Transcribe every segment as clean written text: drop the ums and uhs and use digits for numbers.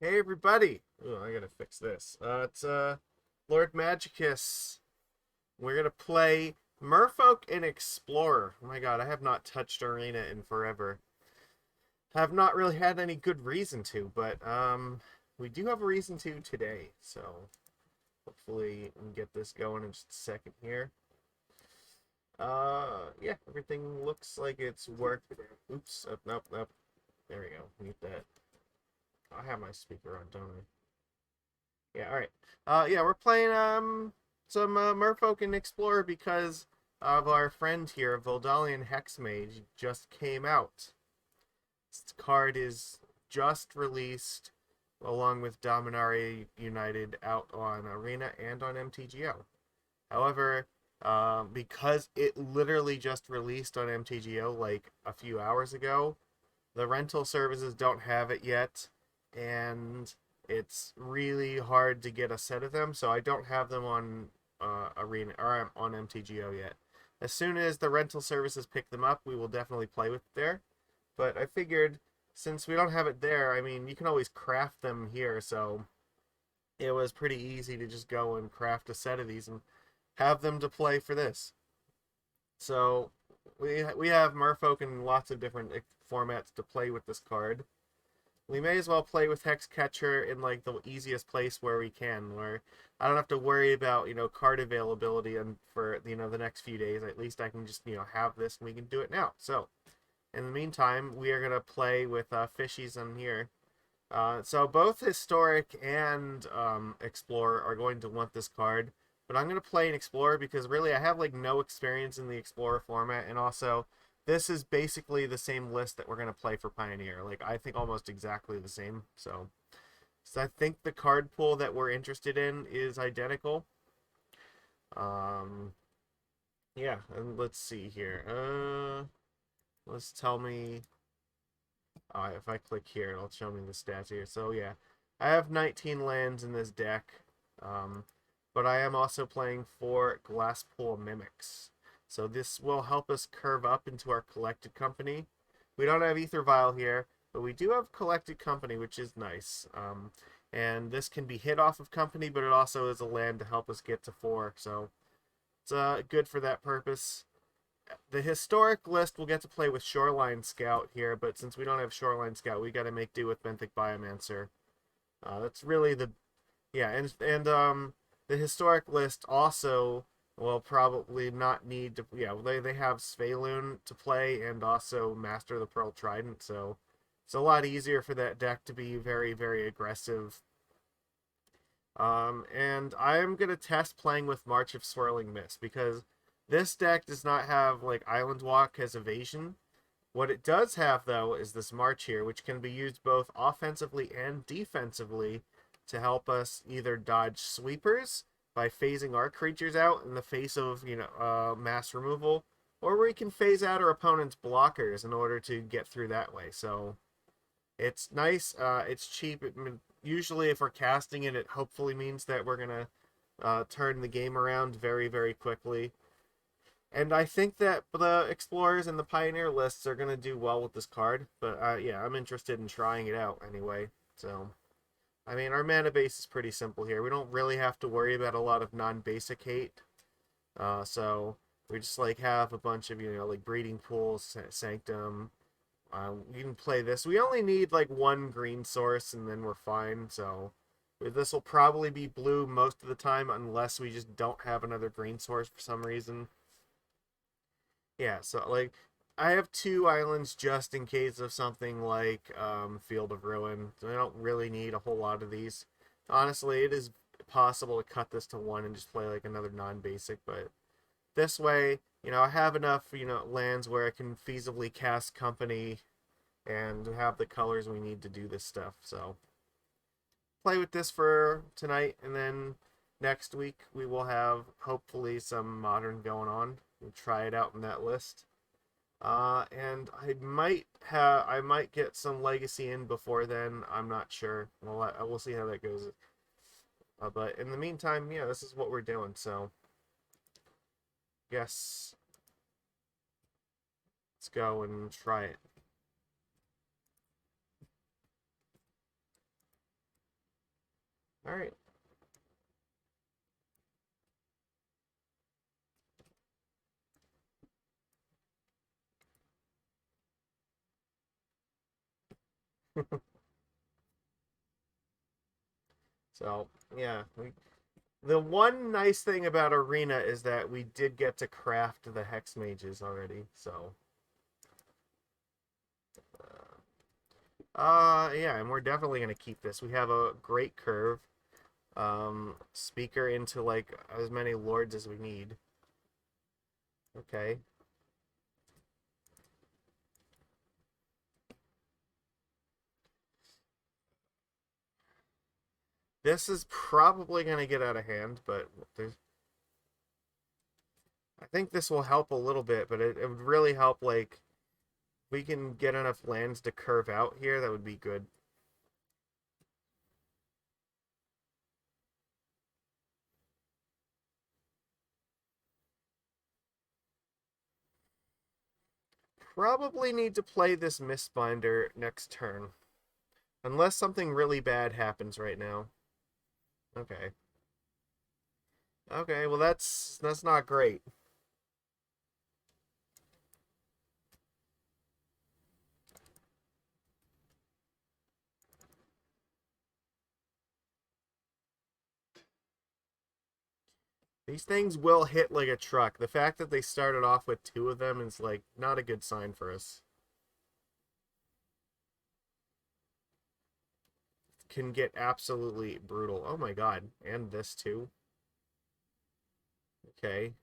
Hey everybody! Oh, I gotta fix this. It's Lord Magicus. We're gonna play Merfolk and Explorer. Oh my god, I have not touched Arena in forever. Have not really had any good reason to, but we do have a reason to today. So hopefully we can get this going in just a second here. Yeah, everything looks like it's worked. Oops, nope, nope. There we go. Mute that. I have my speaker on, don't I? Yeah, all right. Yeah, we're playing some Merfolk and Explorer because of our friend here, Vodalian Hexmage, just came out. This card is just released along with Dominaria United out on Arena and on MTGO. However, because it literally just released on MTGO like a few hours ago, the rental services don't have it yet, and it's really hard to get a set of them, so I don't have them on Arena or on MTGO yet. As soon as the rental services pick them up, we will definitely play with it there. But I figured since we don't have it there, I mean, you can always craft them here, so it was pretty easy to just go and craft a set of these and have them to play for this. So we have Merfolk in lots of different formats to play with this card. We may as well play with Hexcatcher in like the easiest place where we can, where I don't have to worry about card availability and for the next few days. At least I can just have this and we can do it now. So in the meantime, we are gonna play with fishies on here. So both Historic and Explorer are going to want this card, but I'm going to play an Explorer because really I have like no experience in the Explorer format, and also this is basically the same list that we're going to play for Pioneer. Like I think almost exactly the same. So I think the card pool that we're interested in is identical. Um, yeah, and let's see here. Let's tell me. If I click here, it'll show me the stats here. So yeah, I have 19 lands in this deck, but I am also playing 4 Glasspool Mimics. So this will help us curve up into our Collected Company. We don't have Ether Vial here, but we do have Collected Company, which is nice. And this can be hit off of Company, but it also is a land to help us get to 4. So it's good for that purpose. The historic list we'll get to play with Shoreline Scout here, but since we don't have Shoreline Scout, we got to make do with Benthic Biomancer. That's really the and the historic list also will probably not need to they have Sveiloon to play and also Master the Pearl Trident, so it's a lot easier for that deck to be very very aggressive. And I am gonna test playing with March of Swirling Mist because this deck does not have like Island Walk as evasion. What it does have though is this March here, which can be used both offensively and defensively to help us either dodge sweepers by phasing our creatures out in the face of mass removal, or we can phase out our opponent's blockers in order to get through that way. So it's nice. It's cheap. Usually, if we're casting it, it hopefully means that we're gonna turn the game around very very quickly. And I think that the Explorers and the Pioneer lists are going to do well with this card. But yeah, I'm interested in trying it out anyway. So, I mean, our mana base is pretty simple here. We don't really have to worry about a lot of non-basic hate. So, we just like have a bunch of, like Breeding Pools, Sanctum. You can play this. We only need like 1 green source and then we're fine. So, this will probably be blue most of the time unless we just don't have another green source for some reason. Yeah, so like I have 2 islands just in case of something like Field of Ruin. So I don't really need a whole lot of these. Honestly, it is possible to cut this to 1 and just play like another non-basic, but this way, I have enough, lands where I can feasibly cast Company and have the colors we need to do this stuff. So play with this for tonight, and then next week we will have hopefully some Modern going on. We'll try it out in that list. And I might get some Legacy in before then. I'm not sure. We'll see how that goes. But in the meantime, yeah, this is what we're doing. So, guess let's go and try it. Alright. So, yeah. The one nice thing about Arena is that we did get to craft the Hex Mages already, so... yeah, and we're definitely going to keep this. We have a great curve. Speaker into, like, as many lords as we need. Okay. This is probably going to get out of hand, but I think this will help a little bit, but it would really help, like, if we can get enough lands to curve out here, that would be good. Probably need to play this Mistbinder next turn. Unless something really bad happens right now. Okay. Okay, well that's not great. These things will hit like a truck. The fact that they started off with two of them is like not a good sign for us. Can get absolutely brutal. Oh my god. And this too. Okay.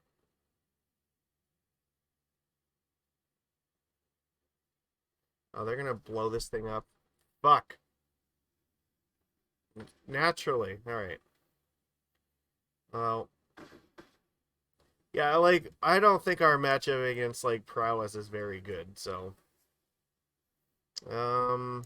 Oh, they're gonna blow this thing up. Fuck. Naturally. Alright. Well. Yeah, like, I don't think our matchup against, like, Prowess is very good, so. Um.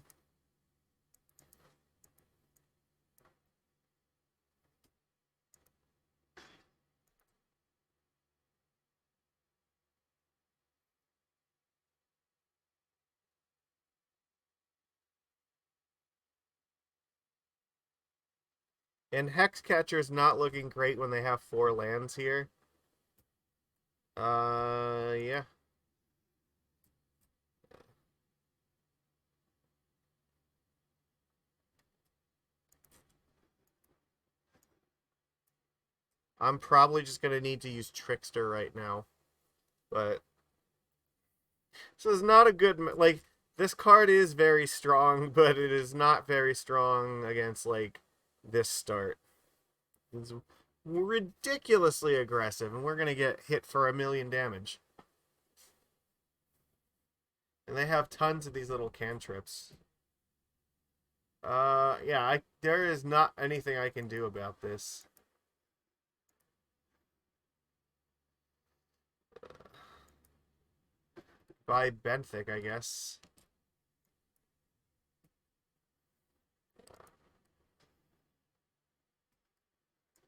And Hexcatcher's not looking great when they have 4 lands here. Yeah. I'm probably just gonna need to use Trickster right now. But this is not a good like this card is very strong, but it is not very strong against like this start. It's ridiculously aggressive, and we're gonna get hit for 1,000,000 damage. And they have tons of these little cantrips. Yeah, there is not anything I can do about this. By Benthic, I guess.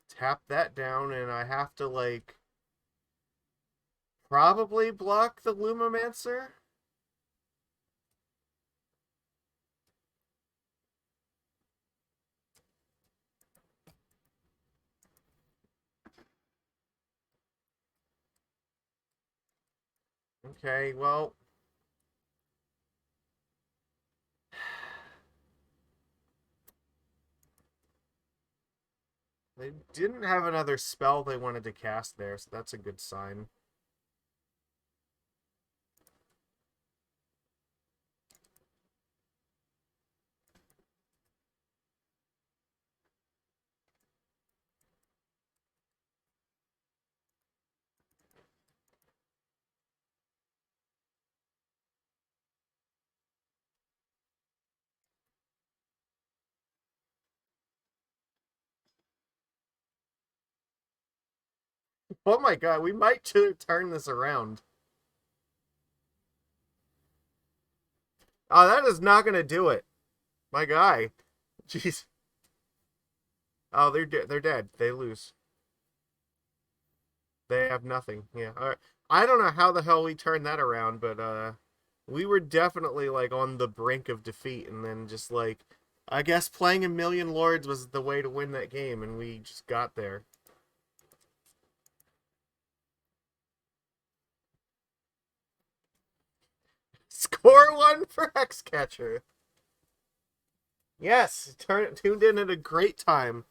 Tap that down, and I have to, like, probably block the Lumimancer? Okay, well... They didn't have another spell they wanted to cast there, so that's a good sign. Oh my god, we might turn this around. Oh, that is not going to do it. My guy. Jeez. Oh, they're dead. They lose. They have nothing. Yeah. All right. I don't know how the hell we turned that around, but we were definitely like on the brink of defeat, and then just like I guess playing a million lords was the way to win that game, and we just got there. Score one for Hexcatcher. Yes, tuned in at a great time.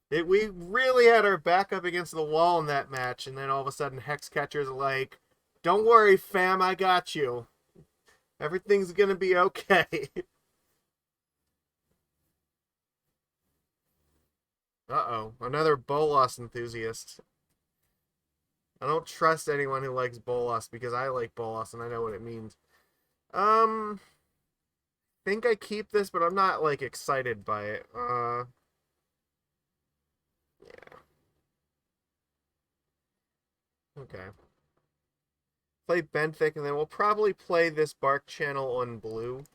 We really had our back up against the wall in that match, and then all of a sudden Hexcatcher's like, "Don't worry, fam, I got you. Everything's gonna be okay." Uh-oh, another Bolas enthusiast. I don't trust anyone who likes Bolas because I like Bolas and I know what it means. Um, think I keep this, but I'm not like excited by it. Yeah. Okay. Play Benthic, and then we'll probably play this Barkchannel on blue.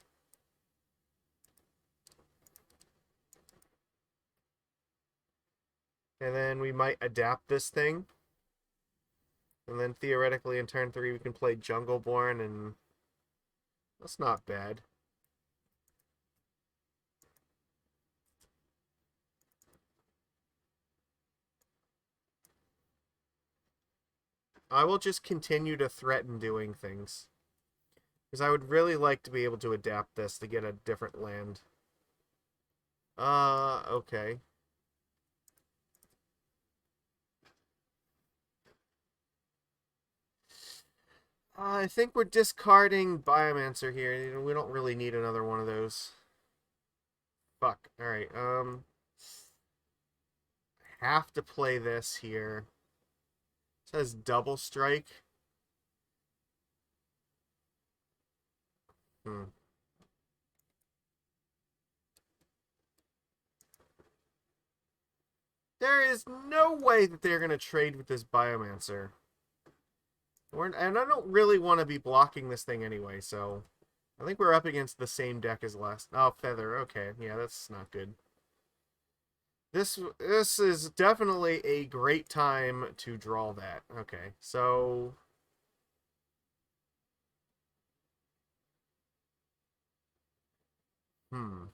And then we might adapt this thing. And then theoretically in turn 3 we can play Jungleborn, and that's not bad. I will just continue to threaten doing things. Because I would really like to be able to adapt this to get a different land. Okay. I think we're discarding Biomancer here. We don't really need another one of those. Fuck. Alright, have to play this here. It says double strike. Hmm. There is no way that they're going to trade with this Biomancer. And I don't really want to be blocking this thing anyway, so... I think we're up against the same deck as last... Oh, Feather. Okay. Yeah, that's not good. This is definitely a great time to draw that. Okay, so... Hmm.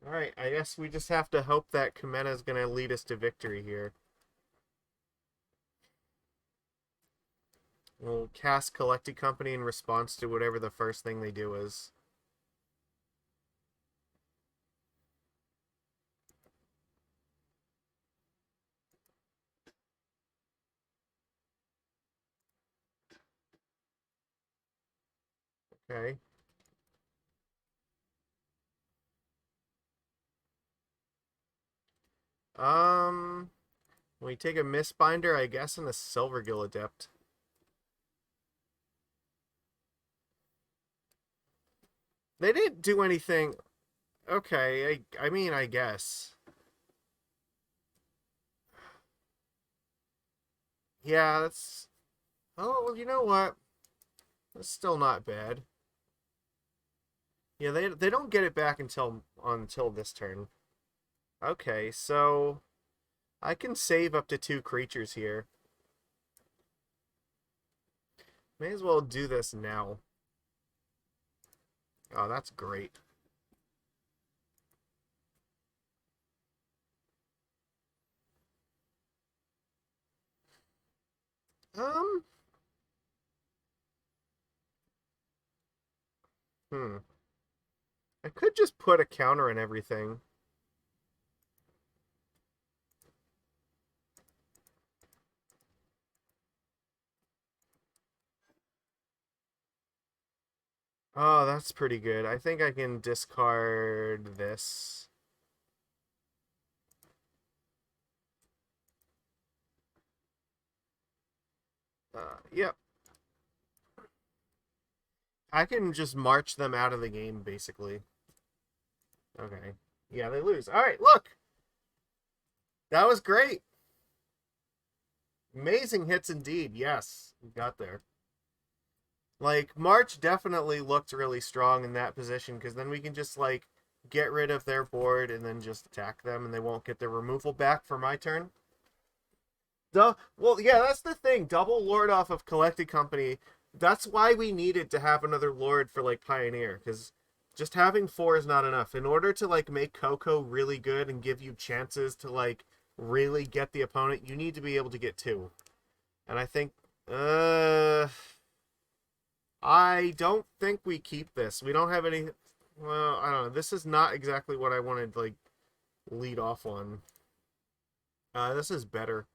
Alright, I guess we just have to hope that Kumena is going to lead us to victory here. We'll cast Collected Company in response to whatever the first thing they do is. Okay. We take a Mistbinder, I guess, and a Silvergill Adept. They didn't do anything. Okay, I mean, I guess. Yeah, that's... Oh, well, you know what? That's still not bad. Yeah, they don't get it back until this turn. Okay, so I can save up to 2 creatures here. May as well do this now. Oh, that's great. Um, hmm. I could just put a counter in everything. Oh, that's pretty good. I think I can discard this. Yep. I can just march them out of the game, basically. Okay. Yeah, they lose. All right, look. That was great. Amazing hits indeed. Yes, we got there. Like, March definitely looked really strong in that position, because then we can just, like, get rid of their board and then just attack them, and they won't get their removal back for my turn. Well, yeah, that's the thing. Double Lord off of Collected Company. That's why we needed to have another Lord for like Pioneer, because just having four is not enough. In order to like make Coco really good and give you chances to like really get the opponent, you need to be able to get two. And I think, I don't think we keep this. We don't have any. Well, I don't know. This is not exactly what I wanted to like lead off on. This is better.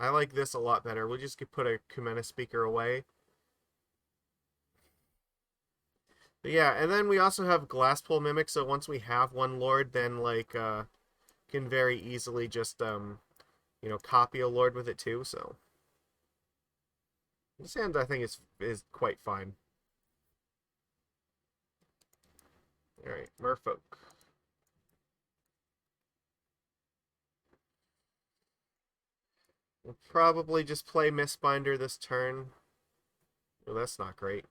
I like this a lot better. We'll just put a Kumena speaker away. But yeah, and then we also have Glasspool Mimic, so once we have one Lord, then like can very easily just copy a Lord with it too, so this hand I think is quite fine. Alright, Merfolk. We'll probably just play Mistbinder this turn. Oh, that's not great.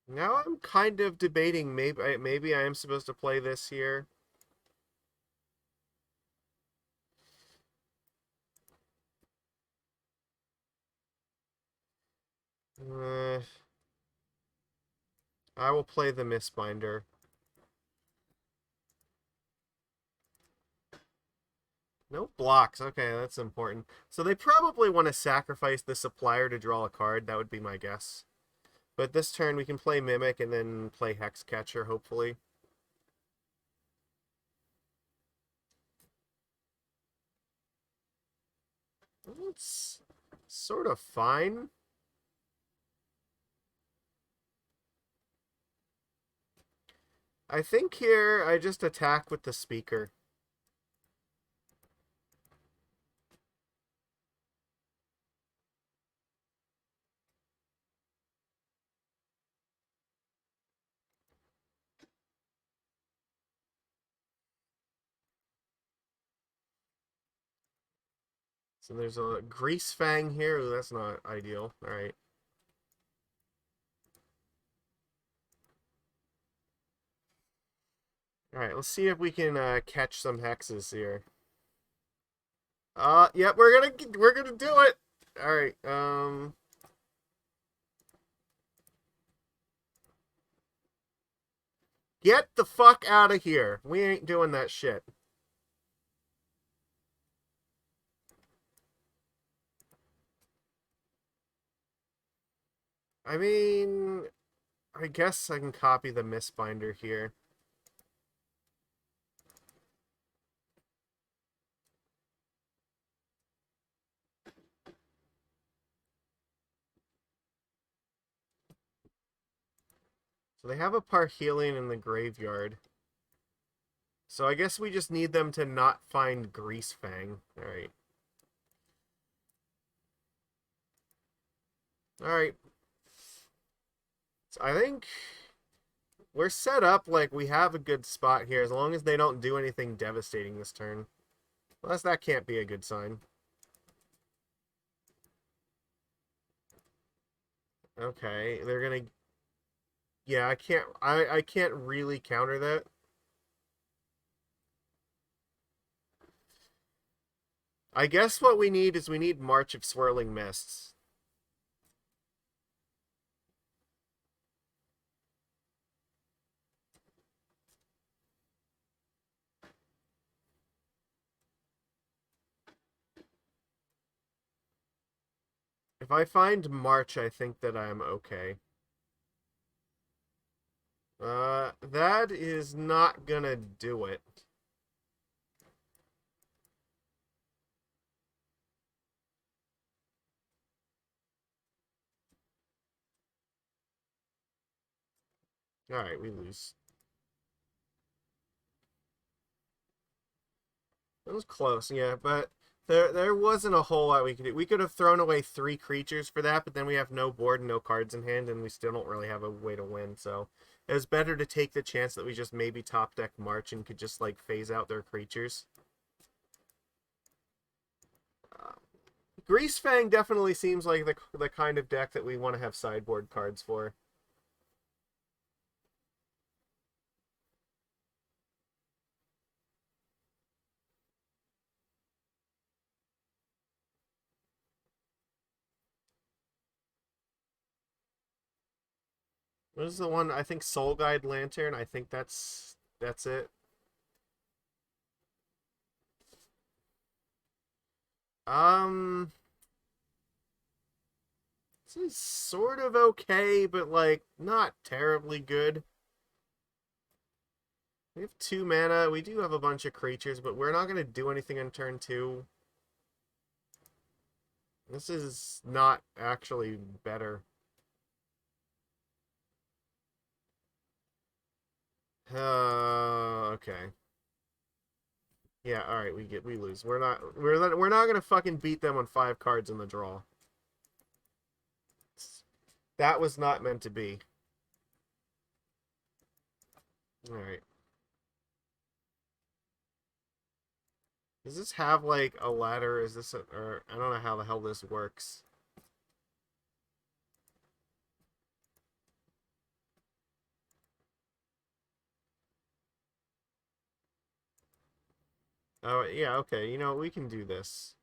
Now I'm kind of debating maybe I am supposed to play this here. I will play the Mistbinder. No blocks. Okay, that's important. So they probably want to sacrifice the supplier to draw a card. That would be my guess. But this turn we can play Mimic and then play Hexcatcher, hopefully. It's sort of fine. I think here I just attack with the speaker. So there's a Grease Fang here. Ooh, that's not ideal. Alright. Alright, let's see if we can catch some hexes here. Yep, we're gonna do it. Alright, get the fuck out of here. We ain't doing that shit. I mean, I guess I can copy the Mistbinder here. So they have a Parhelion in the graveyard. So I guess we just need them to not find Grease Fang. Alright. Alright. So I think we're set up like we have a good spot here as long as they don't do anything devastating this turn. Unless that can't be a good sign. Okay, they're gonna... Yeah, I can't really counter that. I guess what we need is we need March of Swirling Mists. If I find March, I think that I'm okay. That is not gonna do it. Alright, we lose. It was close, yeah, but there wasn't a whole lot we could do. We could have thrown away 3 creatures for that, but then we have no board and no cards in hand, and we still don't really have a way to win, so it was better to take the chance that we just maybe top deck March and could just, like, phase out their creatures. Grease Fang definitely seems like the kind of deck that we want to have sideboard cards for. What is the one? I think Soul Guide Lantern. I think that's it. Um, this is sort of okay, but like not terribly good. We have 2 mana. We do have a bunch of creatures, but we're not going to do anything on turn 2. This is not actually better. Okay. Yeah, all right, we lose. We're not going to fucking beat them on 5 cards in the draw. That was not meant to be. All right. Does this have like a ladder? Is this or I don't know how the hell this works. Oh, yeah, okay. You know, we can do this.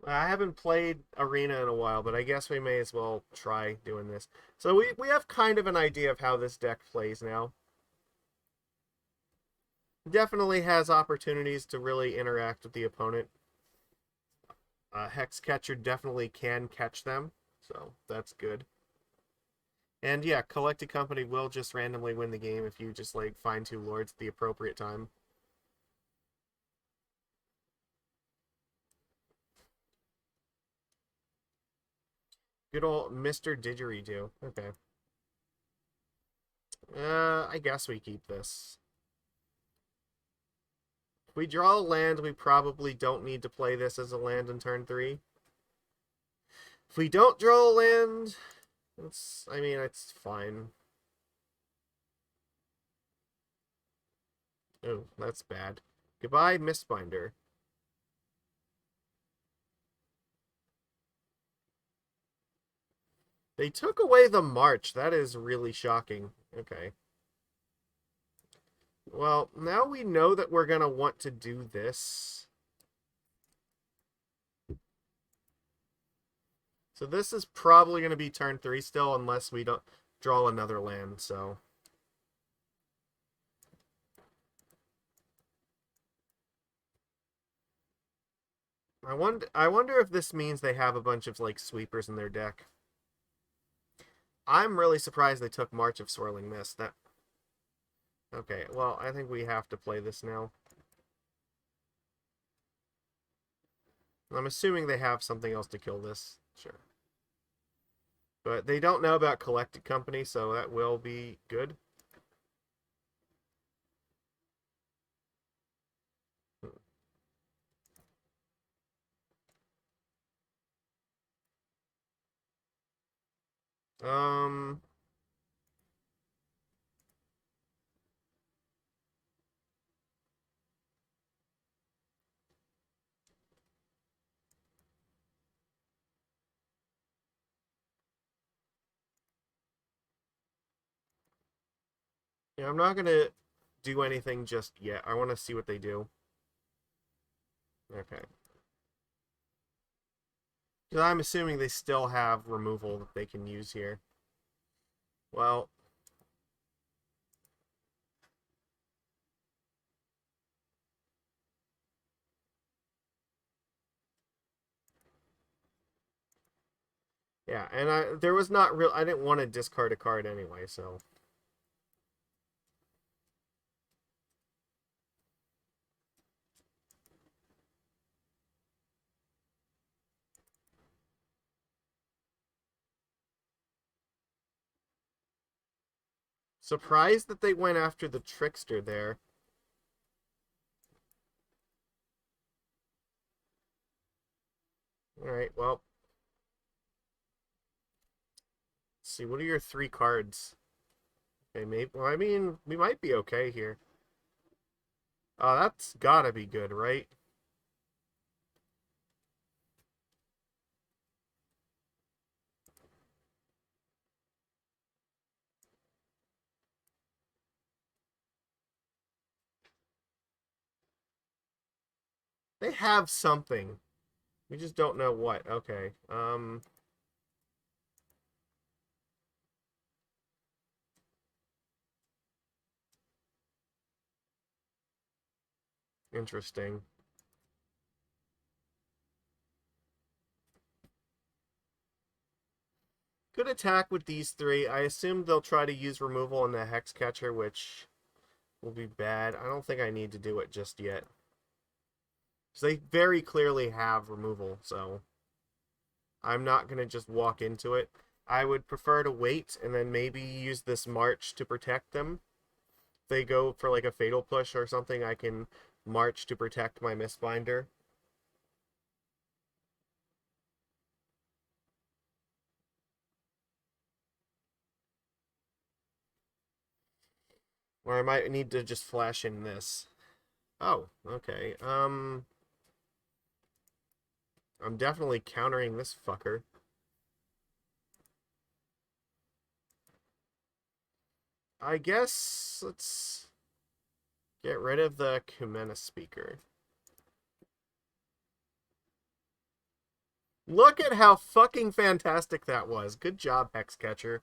I haven't played Arena in a while, but I guess we may as well try doing this. So we have kind of an idea of how this deck plays now. Definitely has opportunities to really interact with the opponent. Hexcatcher definitely can catch them, so that's good. And yeah, Collected Company will just randomly win the game if you just like find 2 lords at the appropriate time. Good old Mr. Didgeridoo. Okay. I guess we keep this. If we draw a land, we probably don't need to play this as a land in turn 3. If we don't draw a land, it's fine. Oh, that's bad. Goodbye, Mistbinder. They took away the march. That is really shocking. Okay. Well, now we know that we're going to want to do this. So this is probably going to be turn 3 still, unless we don't draw another land, so... I wonder if this means they have a bunch of, like, sweepers in their deck. I'm really surprised they took March of Swirling Mist. That... Okay, well, I think we have to play this now. I'm assuming they have something else to kill this. Sure. But they don't know about Collected Company, so that will be good. Um... Yeah, I'm not gonna do anything just yet. I want to see what they do. Okay. Because I'm assuming they still have removal that they can use here. Well... Yeah, and there was not real... I didn't want to discard a card anyway, so... Surprised that they went after the Trickster there. Alright, well... Let's see, what are your 3 cards? Okay, maybe... Well, I mean, we might be okay here. Oh, that's gotta be good, right? They have something. We just don't know what. Okay. Interesting. Good attack with these three. I assume they'll try to use removal on the Hexcatcher, which will be bad. I don't think I need to do it just yet. So they very clearly have removal, so I'm not going to just walk into it. I would prefer to wait and then maybe use this march to protect them. If they go for like a fatal push or something, I can march to protect my Mistbinder. Or I might need to just flash in this. Oh, okay. I'm definitely countering this fucker. I guess let's get rid of the Kumena speaker. Look at how fucking fantastic that was. Good job, Hexcatcher.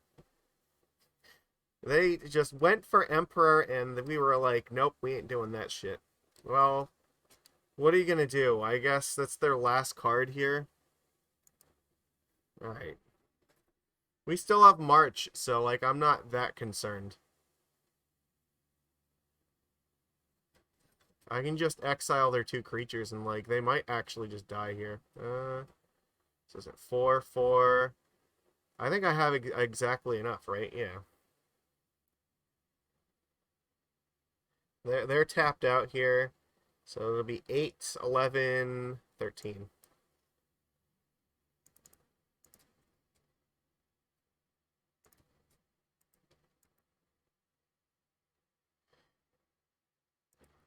They just went for Emperor, and we were like, nope, we ain't doing that shit. Well, what are you gonna do? I guess that's their last card here. Alright. We still have March, so, like, I'm not that concerned. I can just exile their two creatures, and, like, they might actually just die here. So is it 4, 4? I think I have exactly enough, right? Yeah. They're tapped out here. So it'll be 8, 11, 13.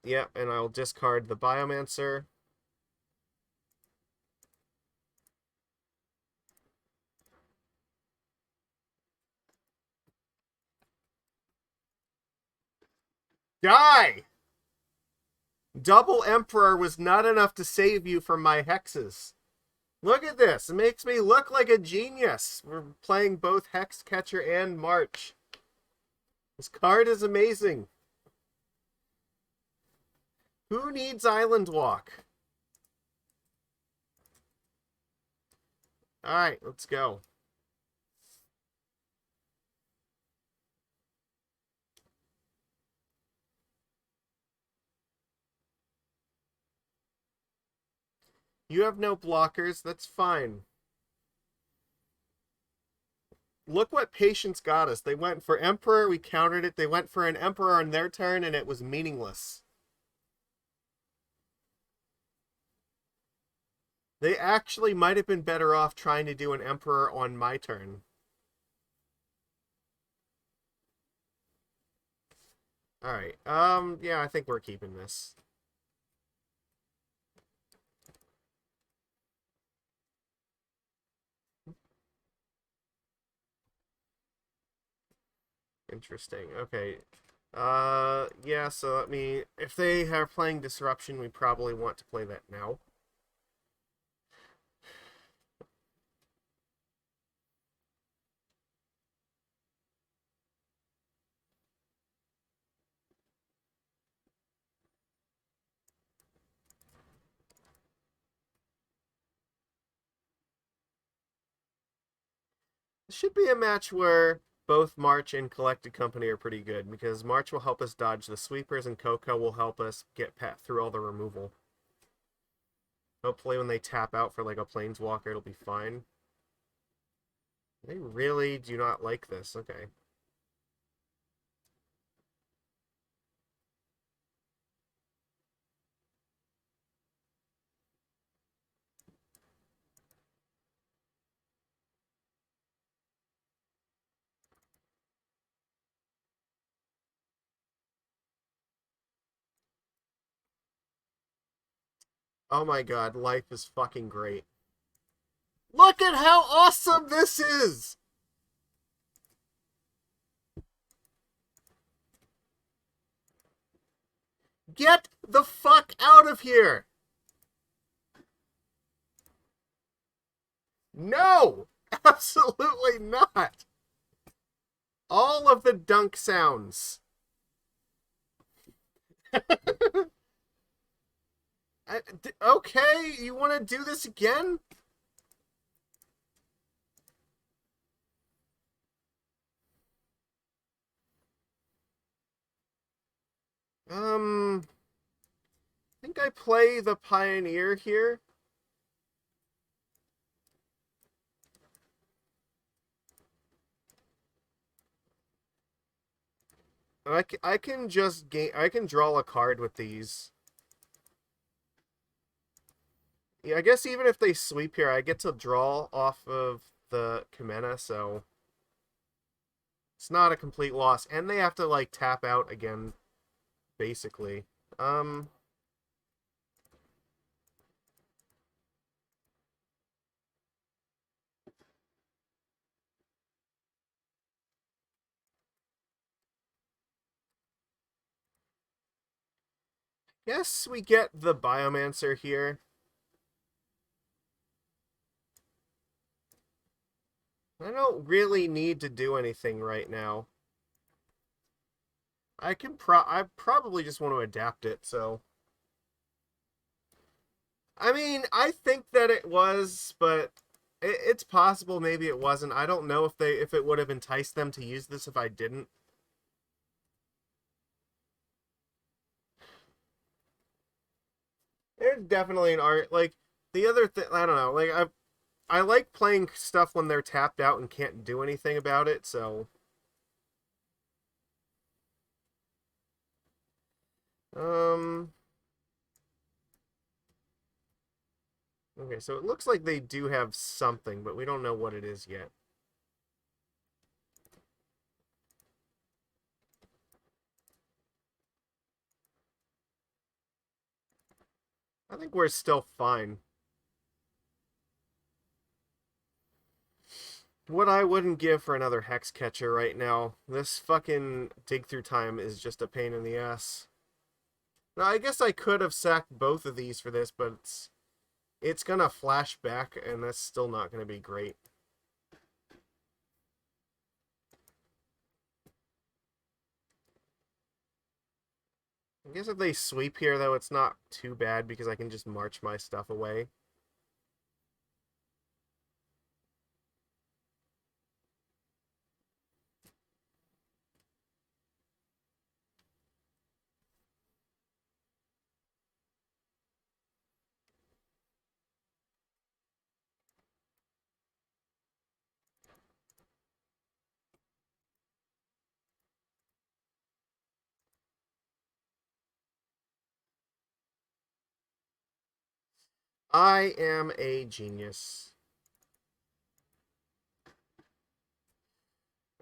Yeah, and I'll discard the Biomancer. Die! Double Emperor was not enough to save you from my hexes. Look at this. It makes me look like a genius. We're playing both Hexcatcher and March. This card is amazing. Who needs Island Walk? Alright, let's go. You have no blockers. That's fine. Look what Patience got us. They went for Emperor. We countered it. They went for an Emperor on their turn, and it was meaningless. They actually might have been better off trying to do an Emperor on my turn. Alright, yeah, I think we're keeping this. Interesting, okay. Yeah, so let me... If they are playing Disruption, we probably want to play that now. It should be a match where both March and Collected Company are pretty good, because March will help us dodge the sweepers, and Coco will help us get through all the removal. Hopefully when they tap out for like a Planeswalker, it'll be fine. They really do not like this. Okay. Oh my god, life is fucking great. Look at how awesome this is! Get the fuck out of here! No! Absolutely not! All of the dunk sounds. Okay, you want to do this again? I think I play the Pioneer here. I can just I can draw a card with these. Yeah, I guess even if they sweep here, I get to draw off of the Kumena, so it's not a complete loss. And they have to like tap out again, basically. Um, Yes, we get the Biomancer here. I don't really need to do anything right now. I probably just want to adapt it, so. I mean, I think that it was, but it's possible maybe it wasn't. I don't know if it would have enticed them to use this if I didn't. There's definitely an art like the other thing. I don't know. I like playing stuff when they're tapped out and can't do anything about it. So, um, okay. So it looks like they do have something, but we don't know what it is yet. I think we're still fine. What I wouldn't give for another Hexcatcher right now. This fucking dig through time is just a pain in the ass. Now, I guess I could have sacked both of these for this, but it's gonna flash back, and that's still not gonna be great. I guess if they sweep here, though, it's not too bad because I can just march my stuff away. I am a genius.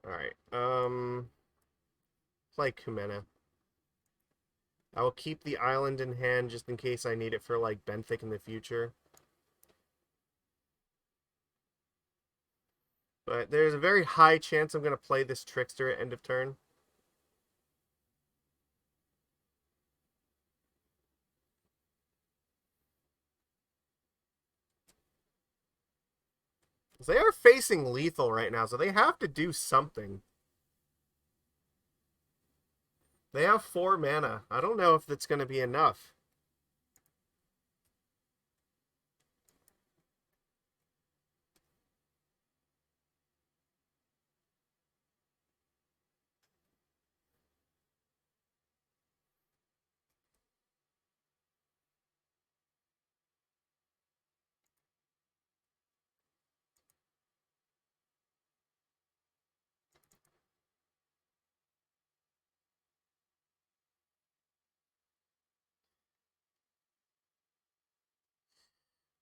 Alright, play Kumena. I will keep the island in hand just in case I need it for, like, Benthic in the future. But there's a very high chance I'm going to play this Trickster at end of turn. They are facing lethal right now, so they have to do something. They have 4 mana. I don't know if that's going to be enough.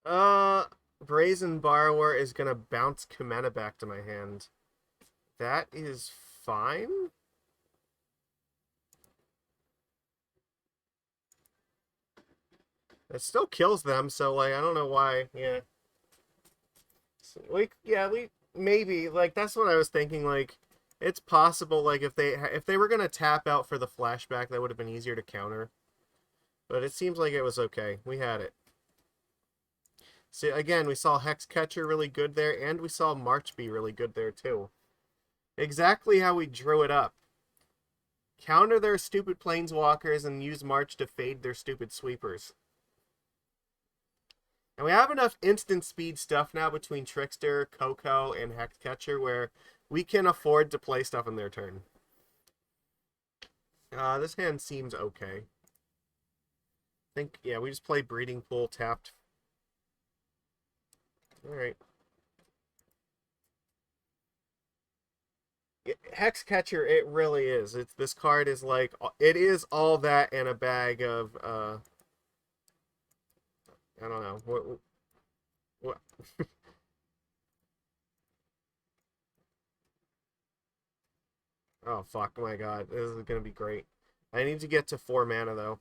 Uh, Brazen Borrower is going to bounce Kumena back to my hand. That is fine. It still kills them, so, like, I don't know why. Yeah. So, like, yeah, maybe, like, that's what I was thinking, like, it's possible, like, if they were going to tap out for the flashback, that would have been easier to counter. But it seems like it was okay. We had it. See, again, we saw Hexcatcher really good there, and we saw March be really good there, too. Exactly how we drew it up. Counter their stupid planeswalkers and use March to fade their stupid sweepers. And we have enough instant speed stuff now between Trickster, Coco, and Hexcatcher where we can afford to play stuff in their turn. This hand seems okay. I think, yeah, we just play Breeding Pool tapped. Alright. Hexcatcher, it really is. This card is like, it is all that and a bag of, I don't know. What? Oh, fuck, my god. This is gonna be great. I need to get to 4 mana, though.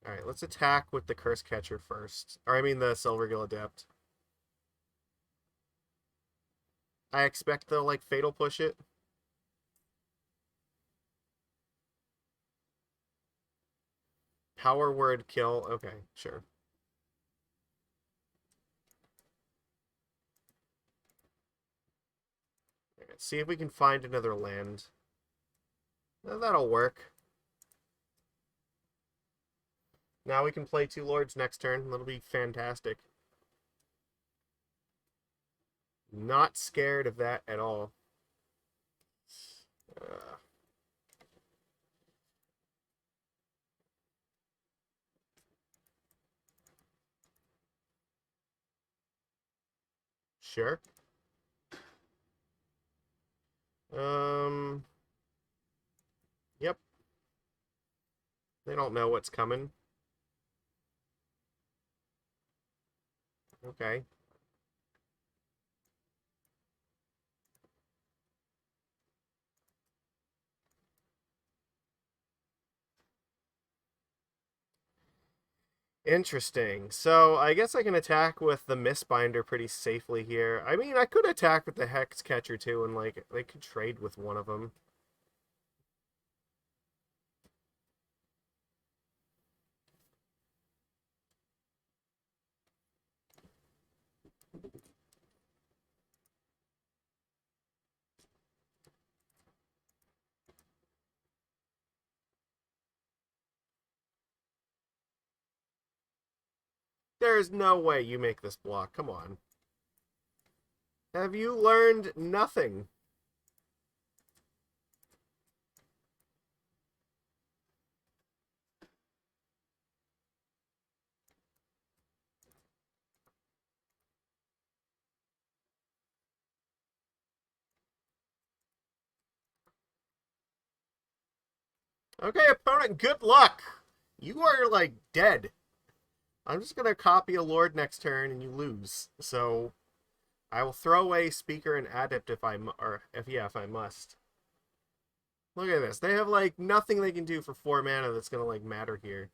Alright, let's attack with the Curse Catcher first. Or, I mean, the Silvergill Adept. I expect they'll, like, Fatal Push it. Power Word kill. Okay, sure. Right, see if we can find another land. That'll work. Now we can play 2 Lords next turn. That'll be fantastic. Not scared of that at all. Sure. Yep. They don't know what's coming. Okay. Interesting. So I guess I can attack with the Mistbinder pretty safely here. I mean, I could attack with the Hexcatcher too, and like they could trade with one of them. There's no way you make this block. Come on. Have you learned nothing? Okay, opponent, good luck. You are, like, dead. I'm just going to copy a Lord next turn and you lose. So I will throw away Speaker and Adept if I must. Look at this. They have, like, nothing they can do for 4 mana that's going to, like, matter here.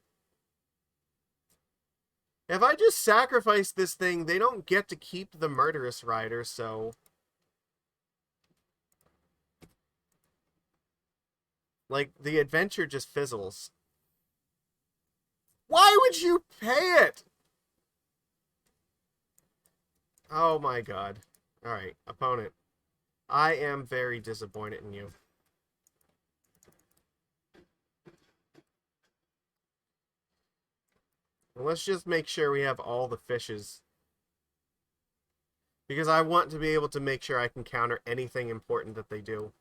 If I just sacrifice this thing, they don't get to keep the Murderous Rider, so... Like, the adventure just fizzles. Why would you pay it? Oh my god. Alright, opponent. I am very disappointed in you. Let's just make sure we have all the fishes. Because I want to be able to make sure I can counter anything important that they do.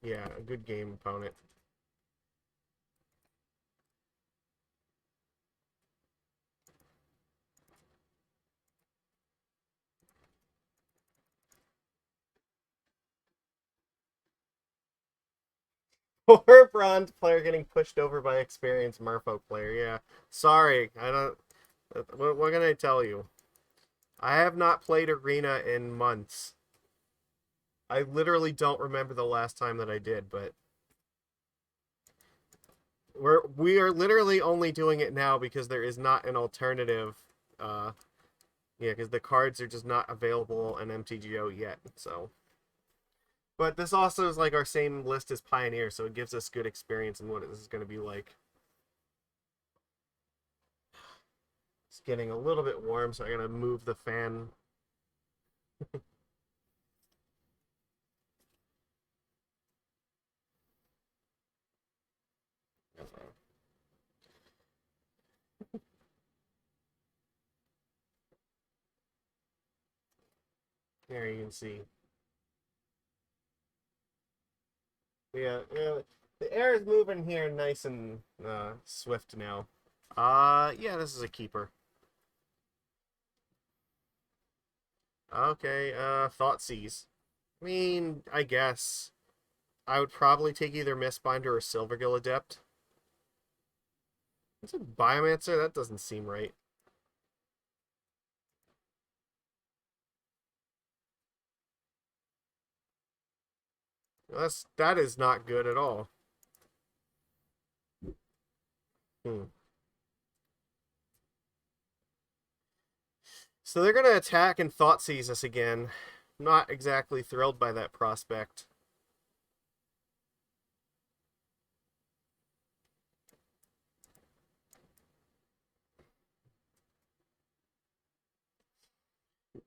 Yeah, a good game, opponent. Poor bronze player getting pushed over by experienced Merfolk player. Yeah, sorry. I don't. What can I tell you? I have not played Arena in months. I literally don't remember the last time that I did, but we are literally only doing it now because there is not an alternative Yeah, because the cards are just not available in MTGO yet, so. But this also is like our same list as Pioneer, so it gives us good experience in what this is going to be like. It's getting a little bit warm, so I'm going to move the fan. There you can see. Yeah, yeah, the air is moving here nice and swift now. Yeah, this is a keeper. Okay, Thoughtseize. I mean, I guess I would probably take either Mistbinder or Silvergill Adept. Is it Biomancer? That doesn't seem right. That is not good at all. Hmm. So they're gonna attack and Thoughtseize us again. Not exactly thrilled by that prospect.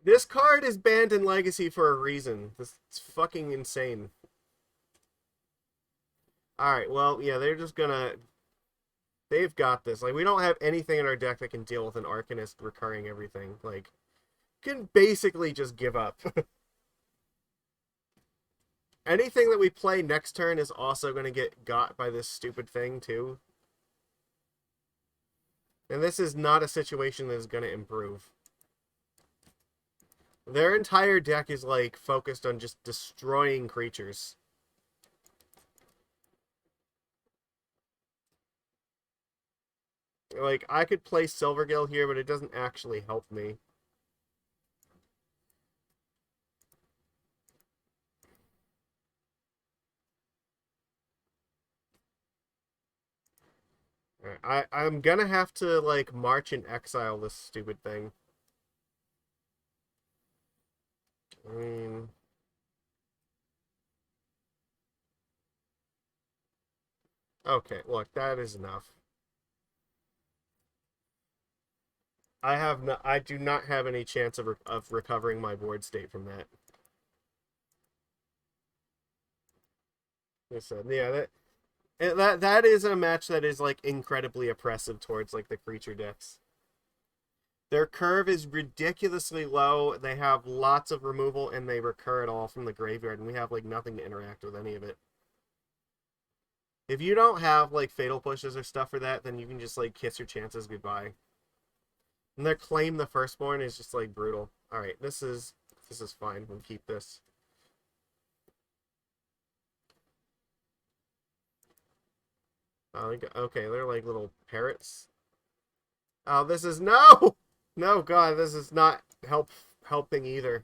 This card is banned in Legacy for a reason. This is fucking insane. Alright, well, yeah, they're just gonna... They've got this. Like, we don't have anything in our deck that can deal with an Arcanist recurring everything. Like, can basically just give up. Anything that we play next turn is also going to get got by this stupid thing, too. And this is not a situation that is going to improve. Their entire deck is, like, focused on just destroying creatures. Like, I could play Silvergill here, but it doesn't actually help me. I'm gonna have to, like, march and exile this stupid thing. I mean... Okay, look, that is enough. I do not have any chance of recovering my board state from that. Like I said, yeah, that is a match that is like incredibly oppressive towards like the creature decks. Their curve is ridiculously low. They have lots of removal and they recur it all from the graveyard, and we have like nothing to interact with any of it. If you don't have like fatal pushes or stuff for that, then you can just like kiss your chances goodbye. And their claim the firstborn is just like brutal. All right, this is fine. We'll keep this. Okay, they're like little parrots. Oh, this is no, no, God, this is not helping either.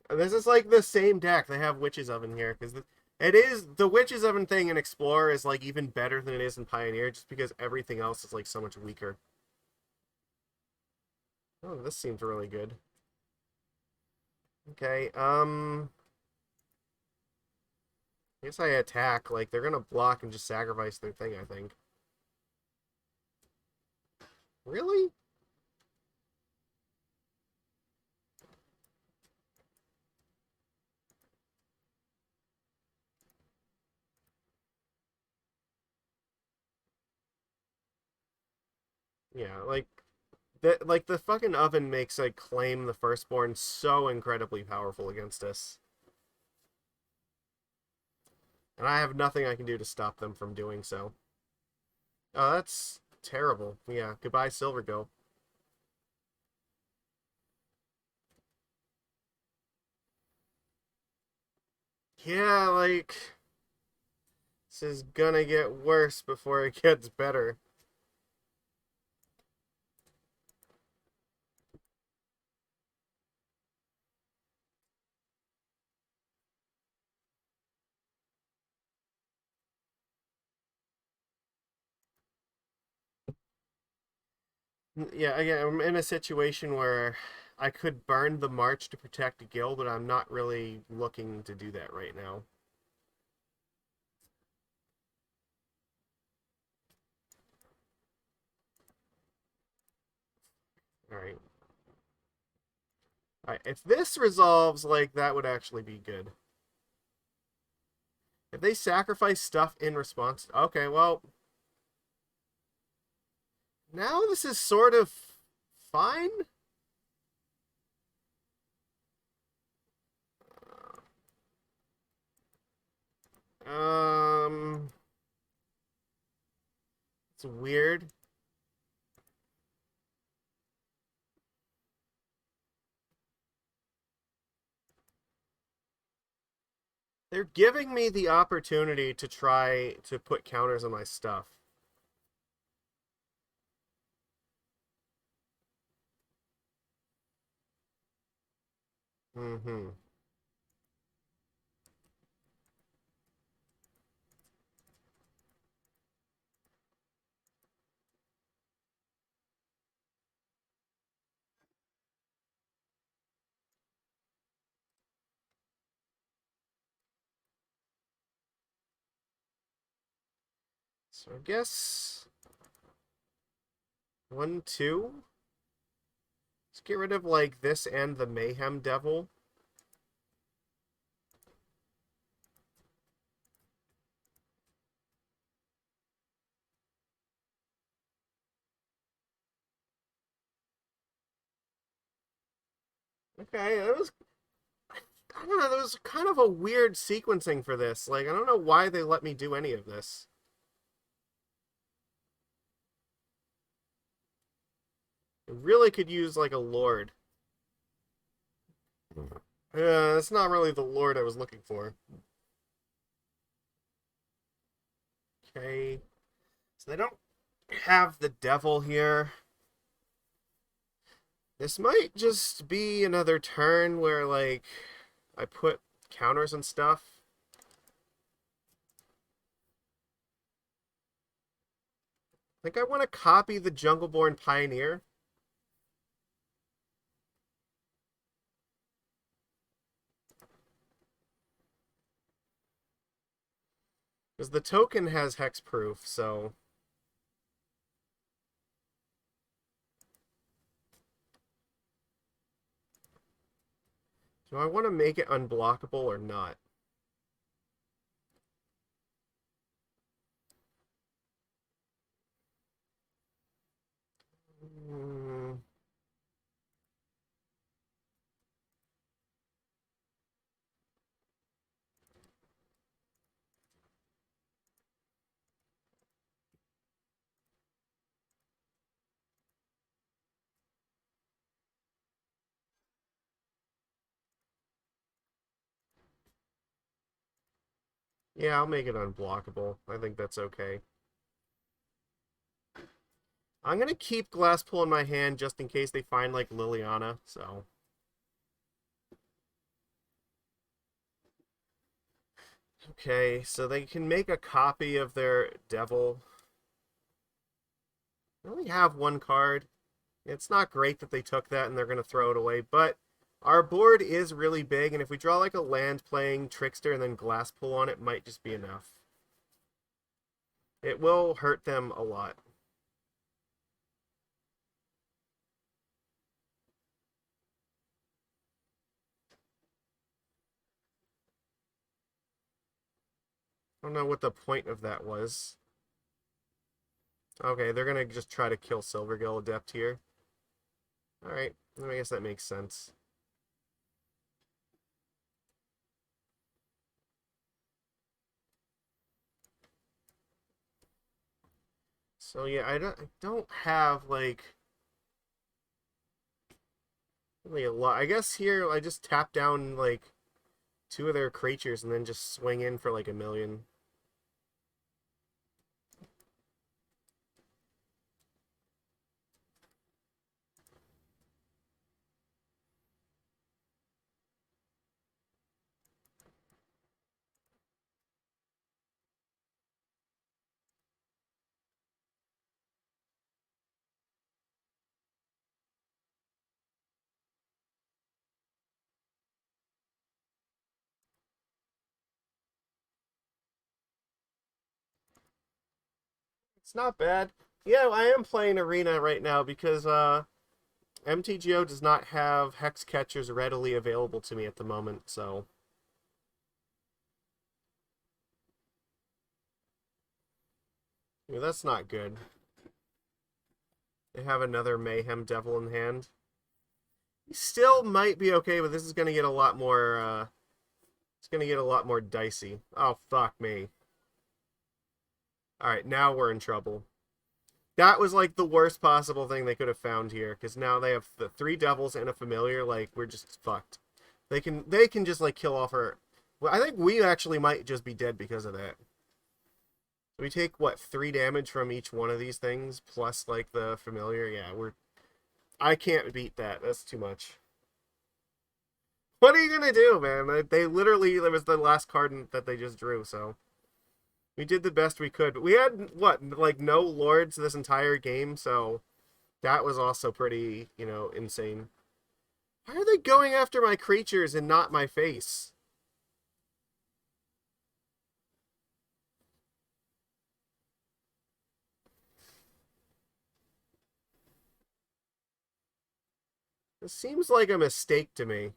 This is like the same deck. They have Witch's Oven here because it is the Witch's Oven thing in Explorer is like even better than it is in Pioneer, just because everything else is like so much weaker. Oh, this seems really good. Okay, I guess I attack. Like they're gonna block and just sacrifice their thing. I think. Really? Yeah, like the fucking oven makes like claim the firstborn so incredibly powerful against us. And I have nothing I can do to stop them from doing so. Oh, that's terrible. Yeah, goodbye Silvergill. Yeah, like this is gonna get worse before it gets better. Yeah, again, I'm in a situation where I could burn the march to protect a guild, but I'm not really looking to do that right now. Alright. Alright, if this resolves, like, that would actually be good. If they sacrifice stuff in response... Okay, well... Now this is sort of fine? Um... It's weird. They're giving me the opportunity to try to put counters on my stuff. Mm-hmm. So I guess 1, 2. Let's get rid of like this and the Mayhem Devil. Okay, that was, I don't know, that was kind of a weird sequencing for this. Like, I don't know why they let me do any of this. I really could use like a Lord. Yeah, that's not really the Lord I was looking for. Okay. So they don't have the Devil here. This might just be another turn where, like, I put counters and stuff. I think I want to copy the Jungleborn Pioneer. Because the token has hexproof, so... Do I want to make it unblockable or not? Mm, yeah, I'll make it unblockable. I think that's okay. I'm going to keep Glasspool in my hand just in case they find, like, Liliana, so... Okay, so they can make a copy of their Devil. They only have one card. It's not great that they took that and they're going to throw it away, but our board is really big, and if we draw like a land playing Trickster and then Glasspool on it, might just be enough. It will hurt them a lot. I don't know what the point of that was. Okay, they're going to just try to kill Silvergill Adept here. Alright, I guess that makes sense. So yeah, I don't have like really a lot. I guess here I just tap down like 2 of their creatures and then just swing in for like a million. It's not bad. Yeah, I am playing Arena right now because MTGO does not have Hexcatchers readily available to me at the moment, so... Yeah, that's not good. They have another Mayhem Devil in hand. He still might be okay, but this is going to get a lot more, it's going to get a lot more dicey. Oh, fuck me. Alright, now we're in trouble. That was, like, the worst possible thing they could have found here, because now they have the 3 devils and a familiar, like, we're just fucked. They can just, like, kill off our... Well, I think we actually might just be dead because of that. We take, what, 3 damage from each one of these things, plus, like, the familiar? Yeah, I can't beat that. That's too much. What are you gonna do, man? They literally... That was the last card that they just drew, so... We did the best we could. But we had, what, like, no lords this entire game, so... That was also pretty, you know, insane. Why are they going after my creatures and not my face? This seems like a mistake to me.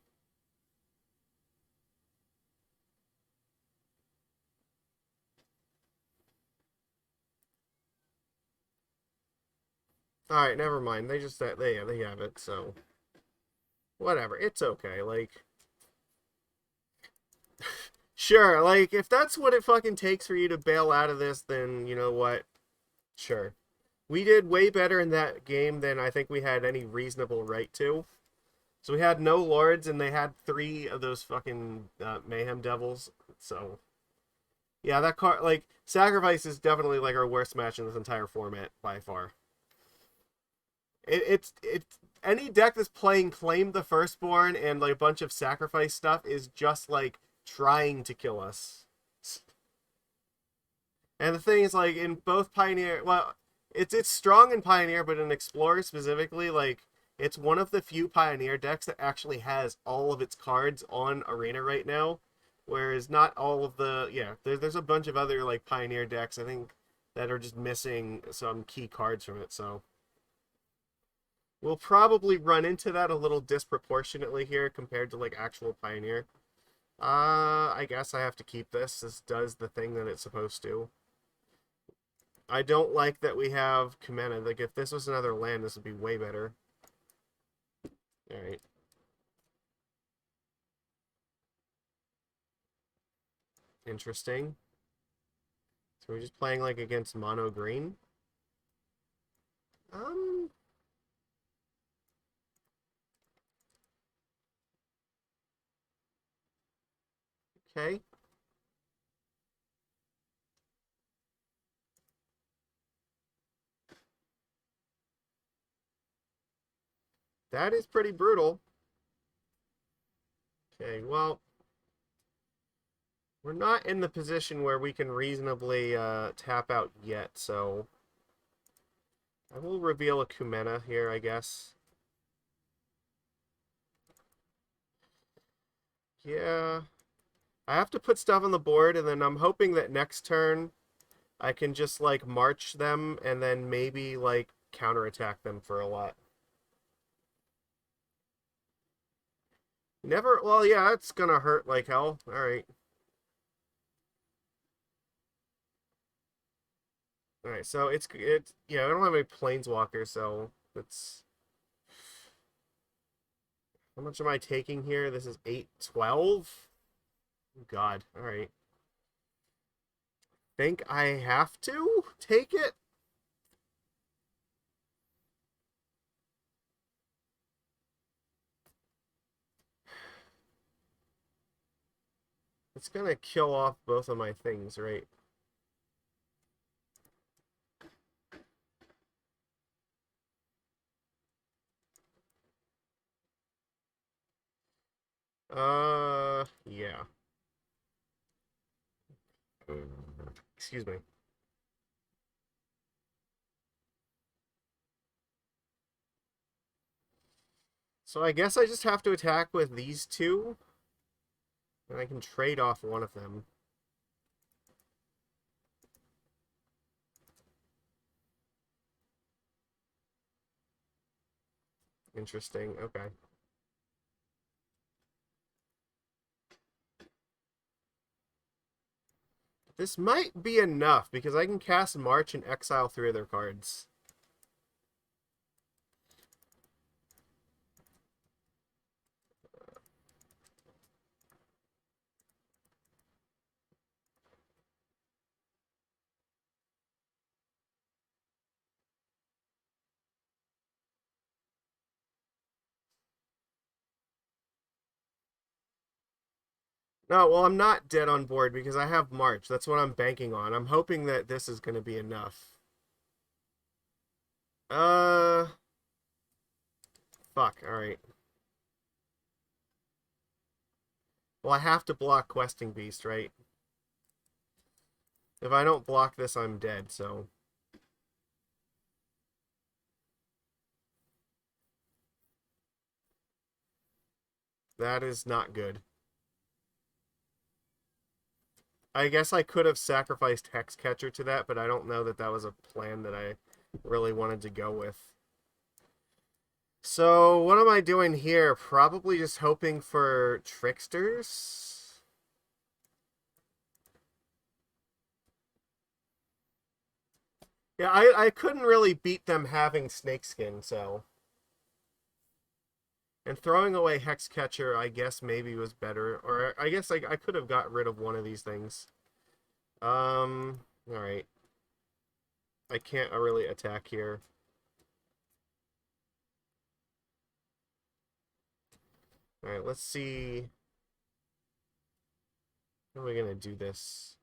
Alright, never mind. They have it, so... Whatever, it's okay, like... Sure, like, if that's what it fucking takes for you to bail out of this, then, you know what? Sure. We did way better in that game than I think we had any reasonable right to. So we had no lords, and they had 3 of those fucking Mayhem Devils, so... Yeah, that card, like, Sacrifice is definitely, like, our worst match in this entire format, by far. It's any deck that's playing Claim the Firstborn and, like, a bunch of Sacrifice stuff is just, like, trying to kill us. And the thing is, like, in both Pioneer, well, it's strong in Pioneer, but in Explorer specifically, like, it's one of the few Pioneer decks that actually has all of its cards on Arena right now, whereas not all of the, yeah, there's a bunch of other, like, Pioneer decks, I think, that are just missing some key cards from it, so... We'll probably run into that a little disproportionately here compared to, like, actual Pioneer. I guess I have to keep this. This does the thing that it's supposed to. I don't like that we have Kumena. Like, if this was another land, this would be way better. Alright. Interesting. So we're just playing, like, against mono green? Okay. That is pretty brutal. Okay, well... We're not in the position where we can reasonably tap out yet, so... I will reveal a Kumena here, I guess. Yeah. I have to put stuff on the board, and then I'm hoping that next turn I can just, like, march them, and then maybe, like, counterattack them for a lot. Never... Well, yeah, it's gonna hurt like hell. Alright. Alright, so it's... Yeah, I don't have any Planeswalkers, so... It's... How much am I taking here? This is 8/12? God, alright. Think I have to take it? It's gonna kill off both of my things, right? Yeah. Excuse me. So I guess I just have to attack with these 2. And I can trade off one of them. Interesting. Okay. This might be enough because I can cast March and exile 3 of their cards. No, well, I'm not dead on board because I have March. That's what I'm banking on. I'm hoping that this is going to be enough. Uh, fuck. All right. Well, I have to block Questing Beast, right? If I don't block this, I'm dead, so... That is not good. I guess I could have sacrificed Hexcatcher to that, but I don't know that that was a plan that I really wanted to go with. So, what am I doing here? Probably just hoping for Tricksters? Yeah, I couldn't really beat them having Snakeskin, so... And throwing away Hexcatcher, I guess maybe was better. Or I guess I could have got rid of one of these things. Alright. I can't really attack here. Alright, let's see. How are we gonna do this?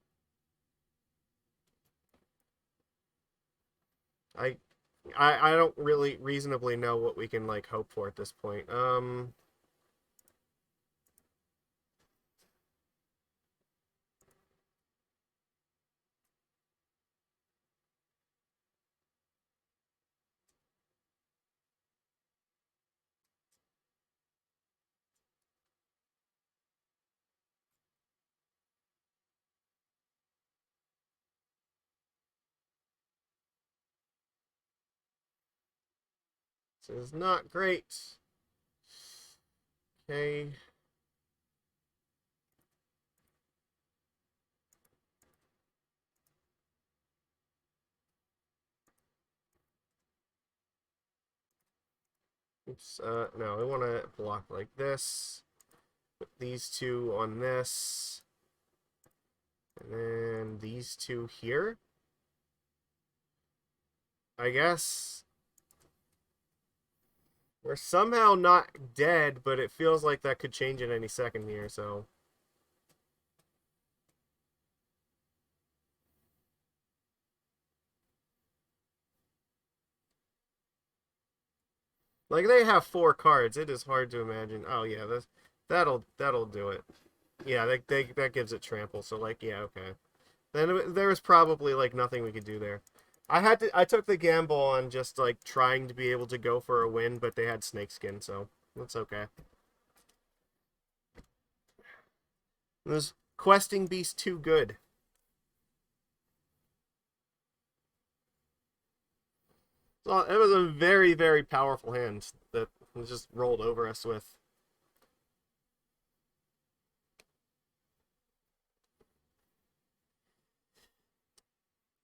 I don't really reasonably know what we can like hope for at this point. This is not great. Okay. Oops, no, I want to block like this. Put these two on this. And then these two here. I guess we're somehow not dead, but it feels like that could change at any second here, so... Like, they have 4 cards. It is hard to imagine. Oh, yeah, that'll do it. Yeah, that gives it trample, so, like, yeah, okay. Then there was probably, like, nothing we could do there. I took the gamble on just, like, trying to be able to go for a win, but they had Snakeskin, so that's okay. Was Questing Beast too good? So it was a very, very powerful hand that was just rolled over us with.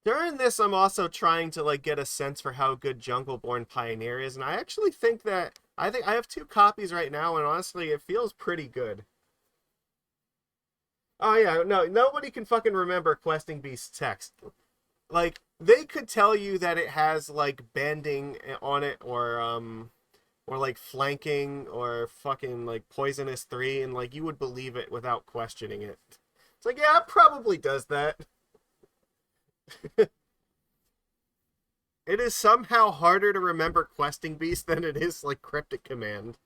During this, I'm also trying to like get a sense for how good Jungleborn Pioneer is, and I actually think that I have 2 copies right now, and honestly, it feels pretty good. Oh yeah, no, nobody can fucking remember Questing Beast's text. Like they could tell you that it has like bending on it, or like flanking, or fucking like poisonous 3, and like you would believe it without questioning it. It's like, yeah, it probably does that. It is somehow harder to remember Questing Beast than it is like Cryptic Command.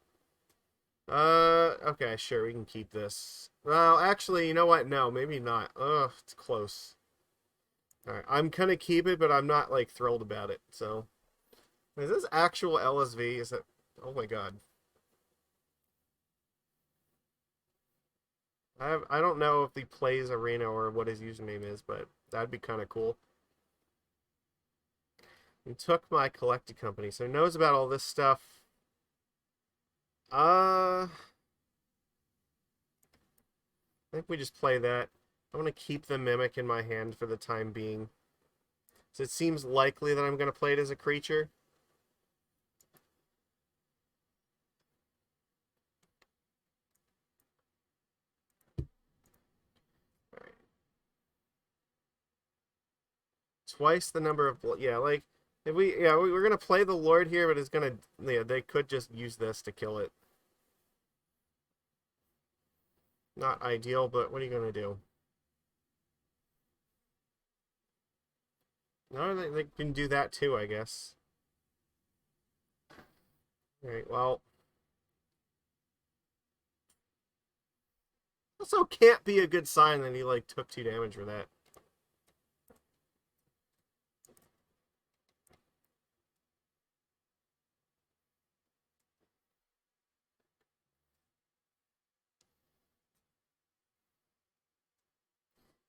Okay, sure, we can keep this. Well, actually, you know what? No, maybe not. Ugh, it's close. Alright, I'm gonna keep it, but I'm not like thrilled about it, so. Is this actual LSV? Is it? Oh my god. I don't know if he plays Arena or what his username is, but that'd be kind of cool. He took my collected company, so he knows about all this stuff. I think we just play that. I'm going to keep the Mimic in my hand for the time being. So it seems likely that I'm going to play it as a creature. Right. Twice the number of... Yeah, like... If we're going to play the Lord here, but it's going to... Yeah, they could just use this to kill it. Not ideal, but what are you going to do? No, they can do that too, I guess. Alright, well... Also can't be a good sign that he, like, took 2 damage for that.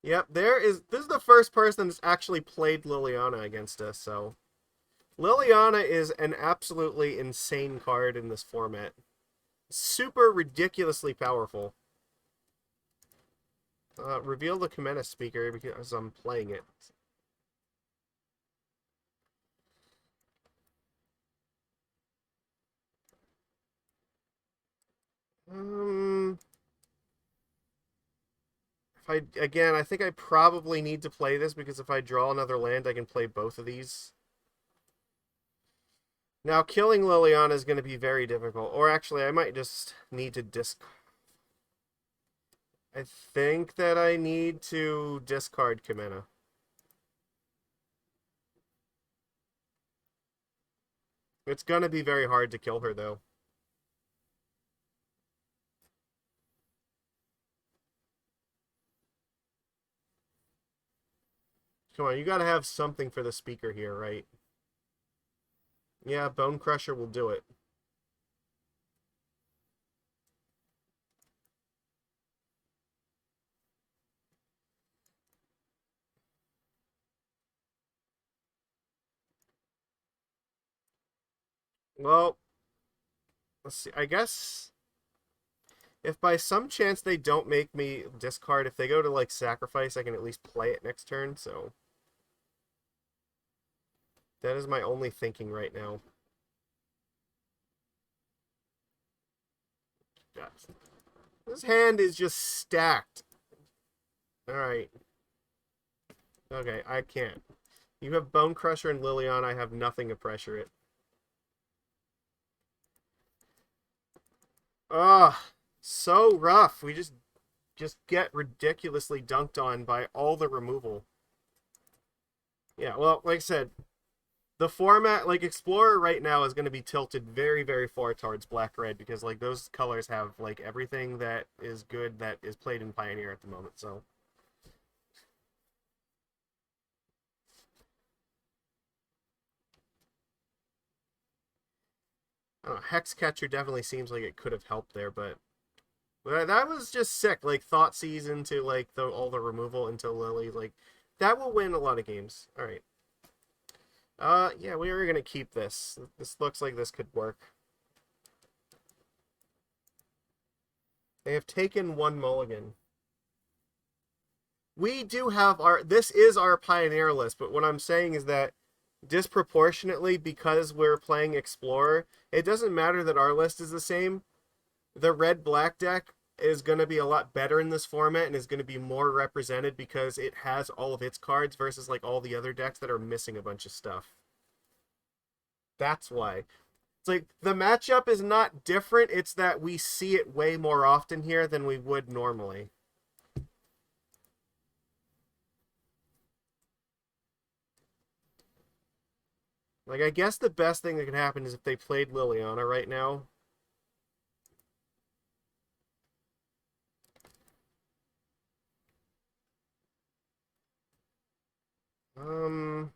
Yep, this is the first person that's actually played Liliana against us, so... Liliana is an absolutely insane card in this format. Super ridiculously powerful. Reveal the Kumena speaker because I'm playing it. I think I probably need to play this because if I draw another land, I can play both of these. Now, killing Liliana is going to be very difficult. Or actually, I might just need to I think that I need to discard Kumena. It's going to be very hard to kill her, though. Come on, you got to have something for the speaker here, right? Yeah, Bone Crusher will do it. Well, let's see. I guess if by some chance they don't make me discard, if they go to, like, sacrifice, I can at least play it next turn, so... That is my only thinking right now. God. This hand is just stacked. Alright. Okay, I can't. You have Bone Crusher and Liliana, I have nothing to pressure it. Ah, so rough. We just get ridiculously dunked on by all the removal. Yeah, well, like I said, the format, like, Explorer right now is going to be tilted very, very far towards black-red because, like, those colors have, like, everything that is good that is played in Pioneer at the moment, so... I don't know, Hexcatcher definitely seems like it could have helped there, but that was just sick. Like, Thoughtseize into, like, all the removal into Lily, like, that will win a lot of games. All right. Yeah, we are gonna keep this. This looks like this could work. They have taken 1 mulligan. We do have this is our Pioneer list, but what I'm saying is that disproportionately, because we're playing Explorer, it doesn't matter that our list is the same. The red-black deck is going to be a lot better in this format and is going to be more represented because it has all of its cards versus, like, all the other decks that are missing a bunch of stuff. That's why. It's like the matchup is not different, it's that we see it way more often here than we would normally. Like, I guess the best thing that could happen is if they played Liliana right now. Um...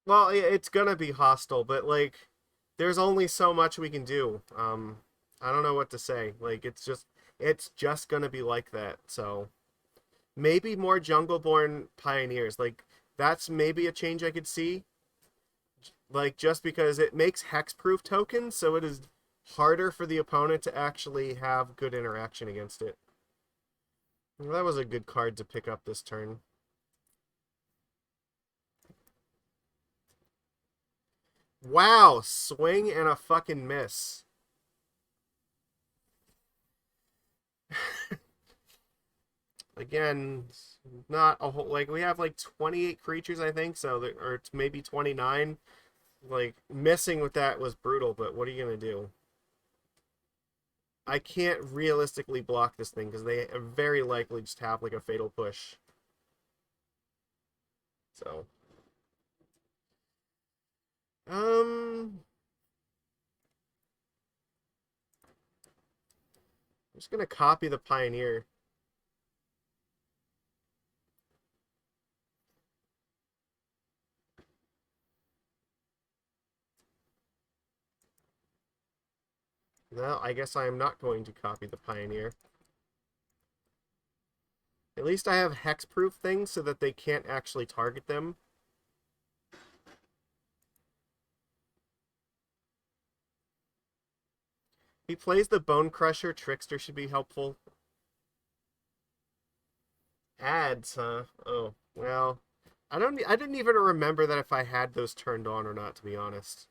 Well, it's gonna be hostile, but, like, there's only so much we can do. I don't know what to say. Like it's just gonna be like that. So maybe more Jungleborn Pioneers. Like that's maybe a change I could see. Like just because it makes hexproof tokens, so it is harder for the opponent to actually have good interaction against it. Well, that was a good card to pick up this turn. Wow, swing and a fucking miss. Again, not a whole, like we have like 28 creatures I think, so or it's maybe 29. Like missing with that was brutal, but what are you going to do? I can't realistically block this thing because they very likely just have like a fatal push. So I'm just gonna copy the Pioneer. No, I guess I am not going to copy the Pioneer. At least I have hexproof things so that they can't actually target them. He plays the Bone Crusher. Trickster should be helpful. Ads, huh? Oh, well. I didn't even remember that if I had those turned on or not, to be honest.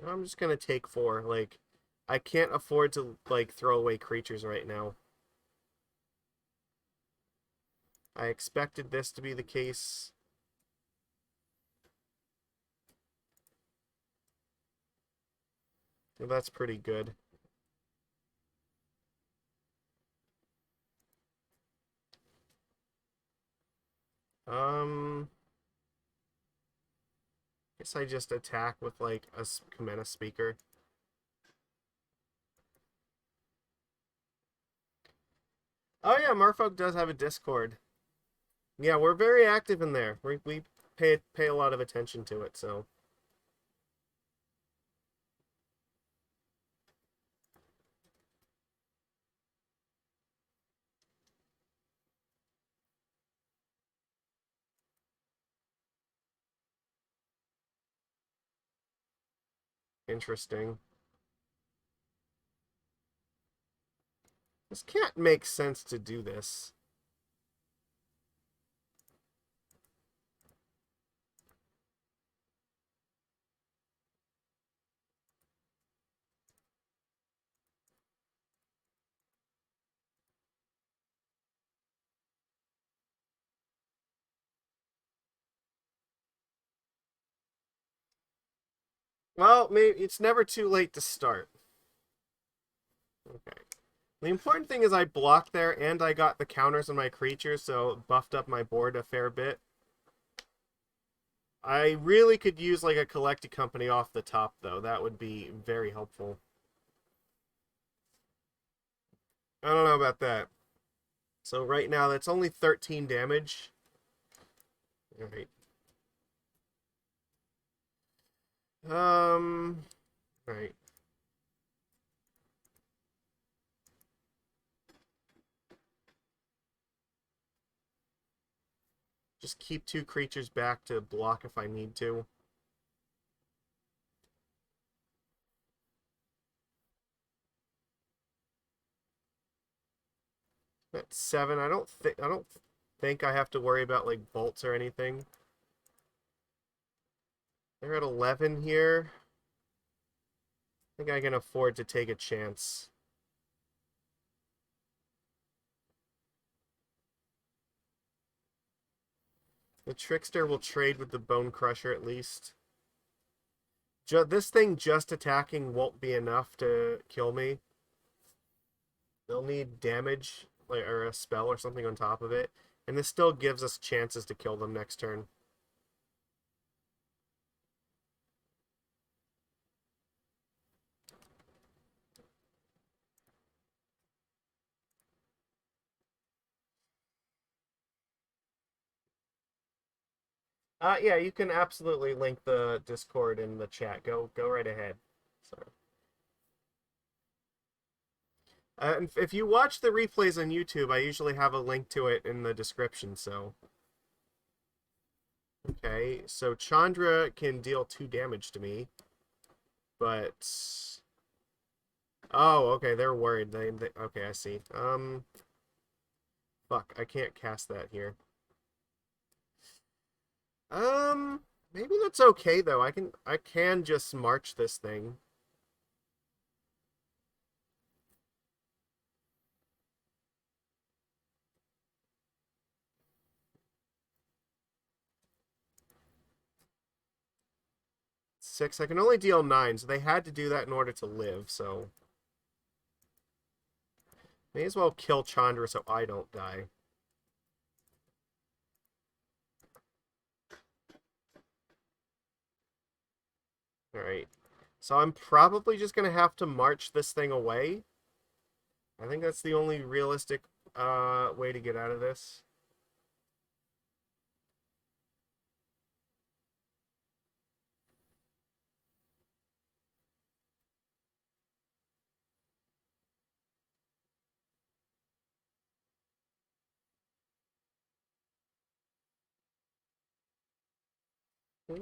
I'm just gonna take 4. Like, I can't afford to, like, throw away creatures right now. I expected this to be the case. Well, that's pretty good. Um, guess I just attack with, like, a Kumena speaker. Oh yeah, Merfolk does have a Discord. Yeah, we're very active in there. We pay a lot of attention to it, so. Interesting. This can't make sense to do this. Well, maybe it's never too late to start. Okay. The important thing is I blocked there and I got the counters on my creatures, so it buffed up my board a fair bit. I really could use like a collected company off the top though. That would be very helpful. I don't know about that. So right now that's only 13 damage. All right. All right. Just keep 2 creatures back to block if I need to. That's 7. I don't think I have to worry about like bolts or anything. They're at 11 here. I think I can afford to take a chance. The Trickster will trade with the Bone Crusher at least. This thing just attacking won't be enough to kill me. They'll need damage or a spell or something on top of it. And this still gives us chances to kill them next turn. Yeah, you can absolutely link the Discord in the chat. Go right ahead. So, if you watch the replays on YouTube, I usually have a link to it in the description. So, okay, so Chandra can deal 2 damage to me, but oh, okay, they're worried. They okay, I see. Fuck, I can't cast that here. Um, maybe that's okay though. I can just march this thing. Six. I can only deal 9, so they had to do that in order to live. So may as well kill Chandra so I don't die. All right. So I'm probably just gonna have to march this thing away. I think that's the only realistic way to get out of this.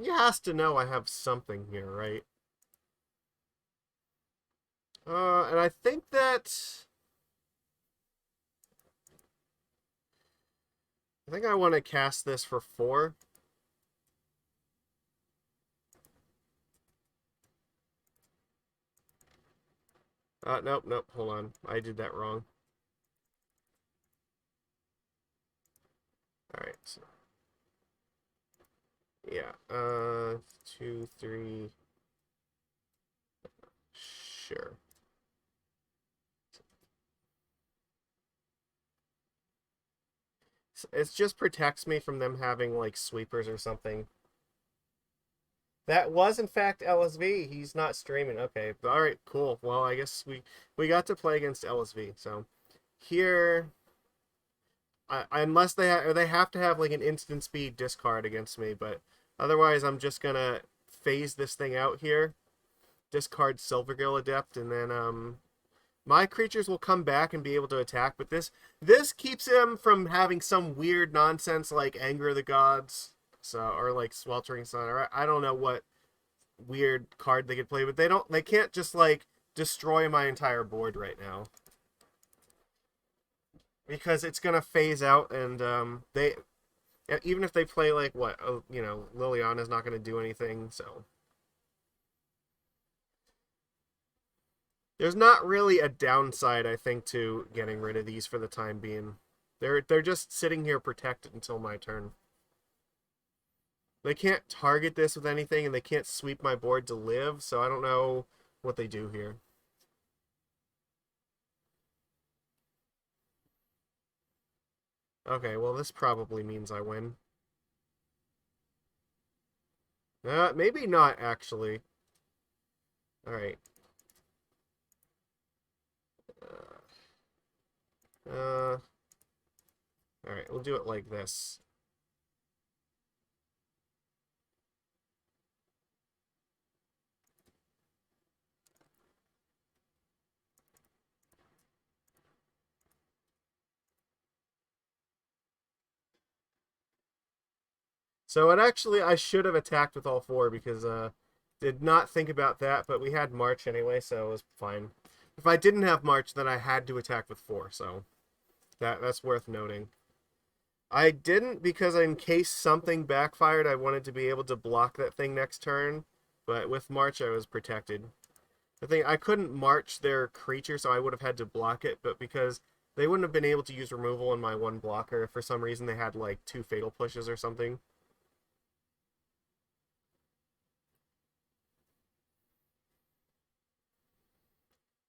He has to know I have something here, right? And I think that I want to cast this for 4. Nope, nope. Hold on, I did that wrong. All right. So, yeah. 2, 3. Sure. It just protects me from them having like sweepers or something. That was in fact LSV. He's not streaming. Okay. All right. Cool. Well, I guess we got to play against LSV. So here, unless they have to have like an instant speed discard against me, but otherwise I'm just gonna phase this thing out here. Discard Silvergill Adept, and then my creatures will come back and be able to attack. But this keeps him from having some weird nonsense like Anger of the Gods, so or like Sweltering Sun, or I don't know what weird card they could play, but they can't just like destroy my entire board right now because it's gonna phase out, and they even if they play like what Liliana's not gonna do anything, so there's not really a downside, I think, to getting rid of these for the time being. They're just sitting here protected until my turn. They can't target this with anything, and they can't sweep my board to live, so I don't know what they do here. Okay, well, this probably means I win. Maybe not, actually. Alright. Uh, Alright, we'll do it like this. So it actually, I should have attacked with all 4 because did not think about that, but we had March anyway, so it was fine. If I didn't have March, then I had to attack with 4, so that's worth noting. I didn't because in case something backfired, I wanted to be able to block that thing next turn, but with March I was protected. The thing, I couldn't march their creature, so I would have had to block it, but because they wouldn't have been able to use removal on my 1 blocker, if for some reason they had like 2 fatal pushes or something.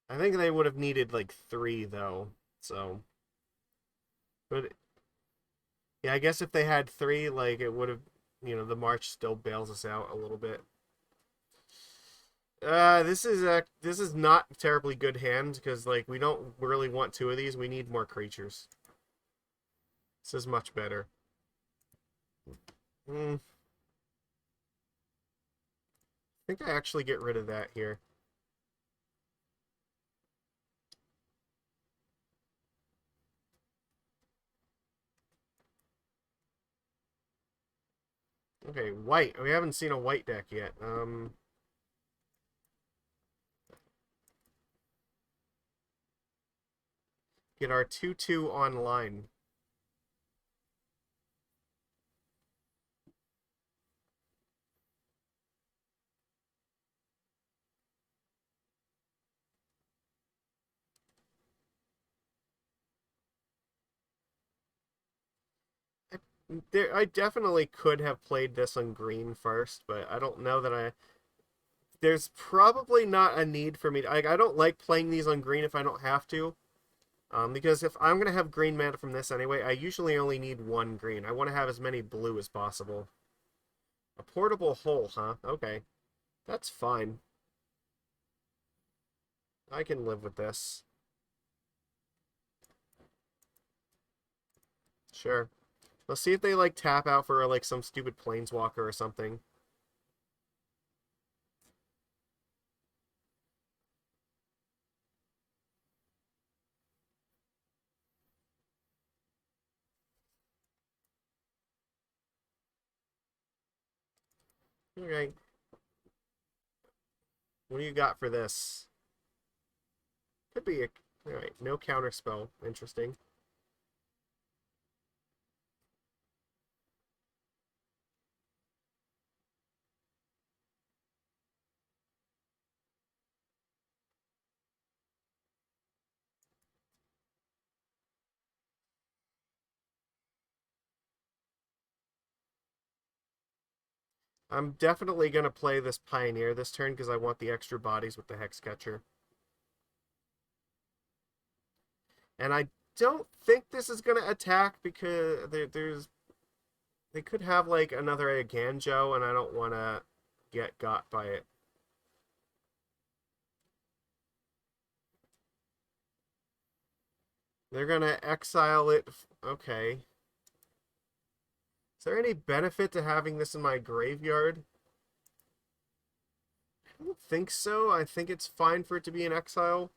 I think they would have needed like 3 though, so. But yeah, I guess if they had 3, like it would have, the March still bails us out a little bit. This is not terribly good hand because like we don't really want 2 of these. We need more creatures. This is much better. Mm. think I actually get rid of that here. Okay, white. We haven't seen a white deck yet. Get our 2/2 online. I definitely could have played this on green first, but I don't know that I. There's probably not a need for me. I don't like playing these on green if I don't have to. Because if I'm going to have green mana from this anyway, I usually only need one green. I want to have as many blue as possible. A portable hole, huh? Okay. That's fine. I can live with this. Sure. Let's see if they, like, tap out for, like, some stupid planeswalker or something. Okay. What do you got for this? Could be a... Alright, no counterspell. Interesting. I'm definitely going to play this Pioneer this turn because I want the extra bodies with the Hexcatcher. And I don't think this is going to attack because there's... They could have, like, another Aganjo, and I don't want to get got by it. They're going to exile it. Okay. Is there any benefit to having this in my graveyard? I don't think so. I think it's fine for it to be in exile.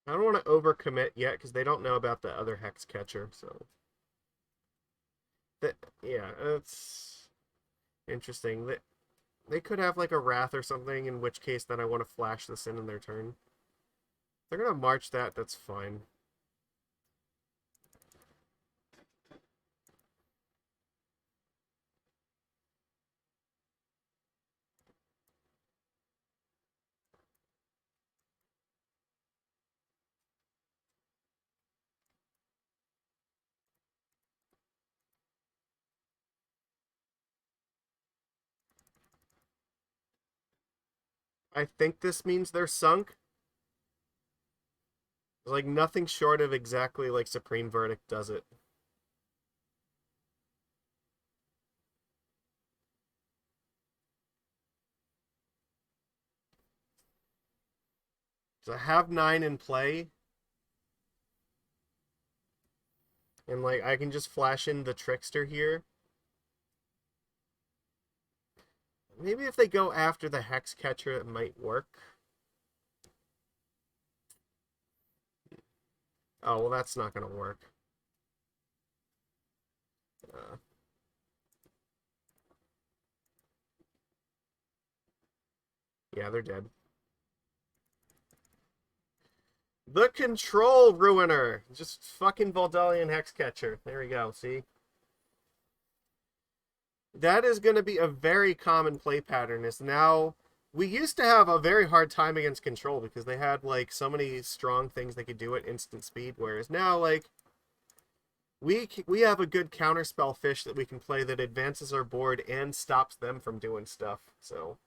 I don't want to overcommit yet because they don't know about the other Hexcatcher, so... Yeah, it's interesting. They could have, like, a Wrath or something, in which case then I want to flash this in their turn. If they're going to march that, that's fine. I think this means they're sunk. Like, nothing short of exactly like Supreme Verdict does it. So I have 9 in play. And, like, I can just flash in the Trickster here. Maybe if they go after the Hexcatcher, it might work. Oh, well, that's not going to work. Uh, yeah, they're dead. The Control Ruiner! Just fucking Vodalian Hexcatcher. There we go, see? That is going to be a very common play pattern, is now We used to have a very hard time against control because they had like so many strong things they could do at instant speed, whereas now like we have a good counterspell fish that we can play that advances our board and stops them from doing stuff. So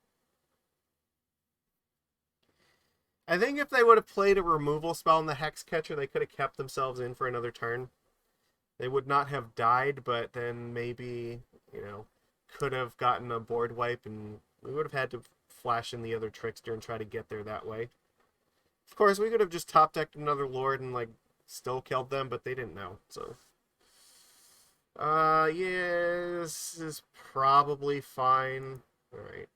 I think if they would have played a removal spell in the Hexcatcher, they could have kept themselves in for another turn. They would not have died, but then maybe, could have gotten a board wipe, and we would have had to flash in the other Trickster and try to get there that way. Of course, we could have just top decked another Lord and like still killed them, but they didn't know. So, yeah, this is probably fine. All right.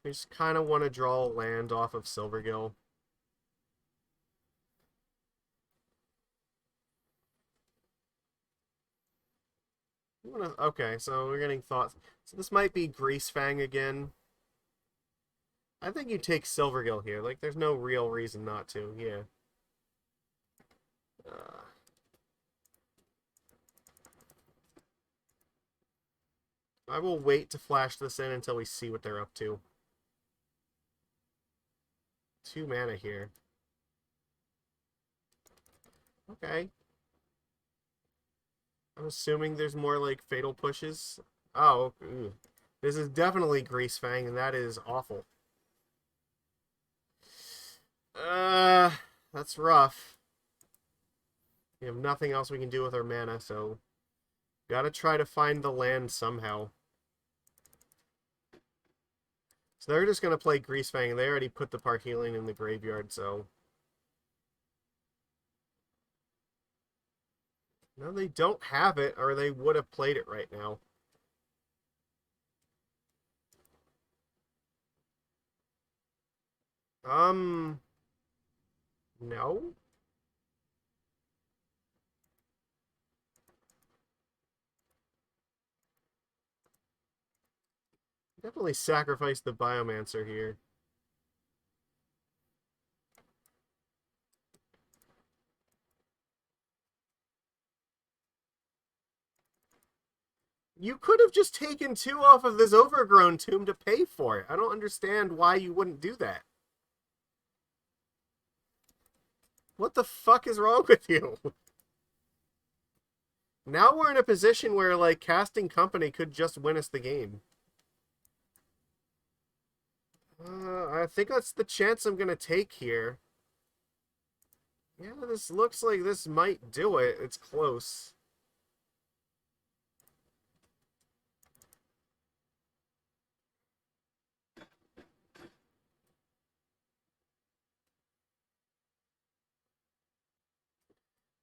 We just kind of want to draw land off of Silvergill. Okay, so we're getting thoughts. So this might be Greasefang again. I think you take Silvergill here. Like, there's no real reason not to. Yeah. Uh, I will wait to flash this in until we see what they're up to. 2 mana here. Okay. I'm assuming there's more, like, fatal pushes. Oh, ooh. This is definitely Greasefang, and that is awful. That's rough. We have nothing else we can do with our mana, so gotta try to find the land somehow. So they're just gonna play Greasefang, and they already put the Park-Healing in the graveyard, so... No, they don't have it, or they would have played it right now. No? Definitely sacrifice the Biomancer here. You could have just taken 2 off of this Overgrown Tomb to pay for it. I don't understand why you wouldn't do that. What the fuck is wrong with you? Now we're in a position where, like, Casting Company could just win us the game. I think that's the chance I'm going to take here. Yeah, this looks like this might do it. It's close.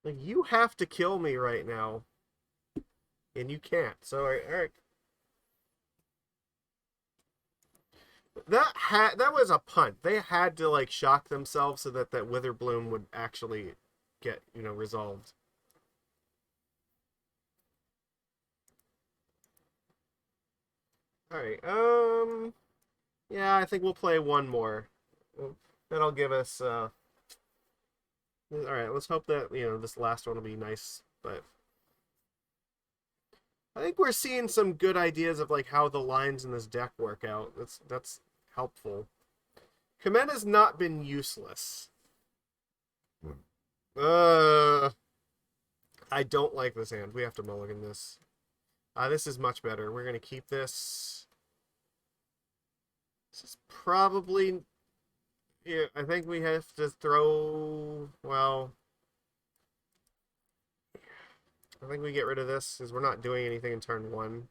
Like, you have to kill me right now. And you can't. So, Eric. That was a punt. They had to, like, shock themselves so that Witherbloom would actually get, resolved. Alright, yeah, I think we'll play one more. That'll give us, alright, let's hope that, this last one will be nice, but I think we're seeing some good ideas of, like, how the lines in this deck work out. That's helpful. Kumena's not been useless. I don't like this hand. We have to mulligan this. This is much better. We're going to keep this. This is probably... Yeah, I think we have to throw... Well... I think we get rid of this, because we're not doing anything in turn 1.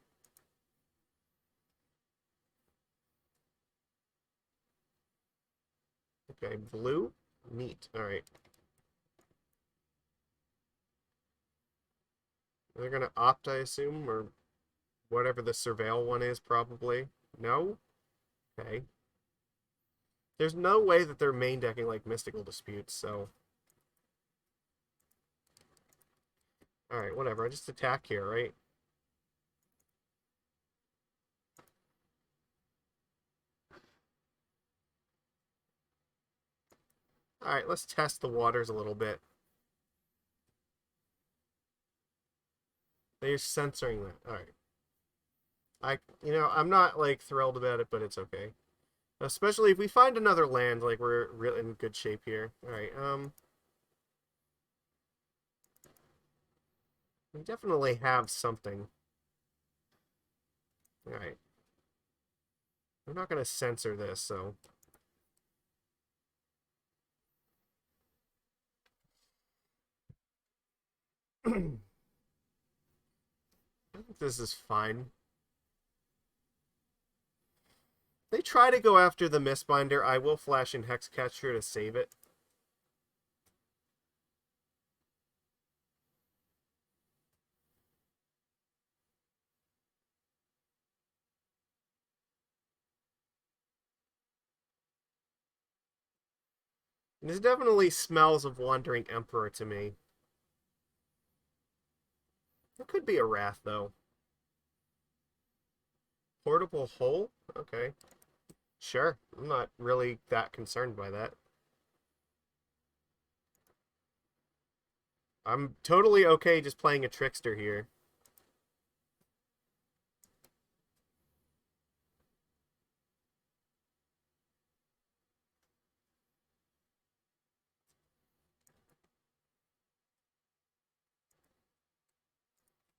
Okay, blue? Neat. Alright. They're going to opt, I assume, or whatever the Surveil one is, probably. No? Okay. There's no way that they're main decking, like, Mystical Disputes, so... Alright, whatever. I just attack here, right? Alright, let's test the waters a little bit. They're censoring that. Alright. I'm not, like, thrilled about it, but it's okay. Especially if we find another land, like, we're really in good shape here. Alright, we definitely have something. Alright. I'm not gonna censor this, so... I think this is fine. They try to go after the Mistbinder. I will flash in Hexcatcher to save it. This definitely smells of Wandering Emperor to me. It could be a Wrath, though. Portable hole? Okay. Sure. I'm not really that concerned by that. I'm totally okay just playing a Trickster here.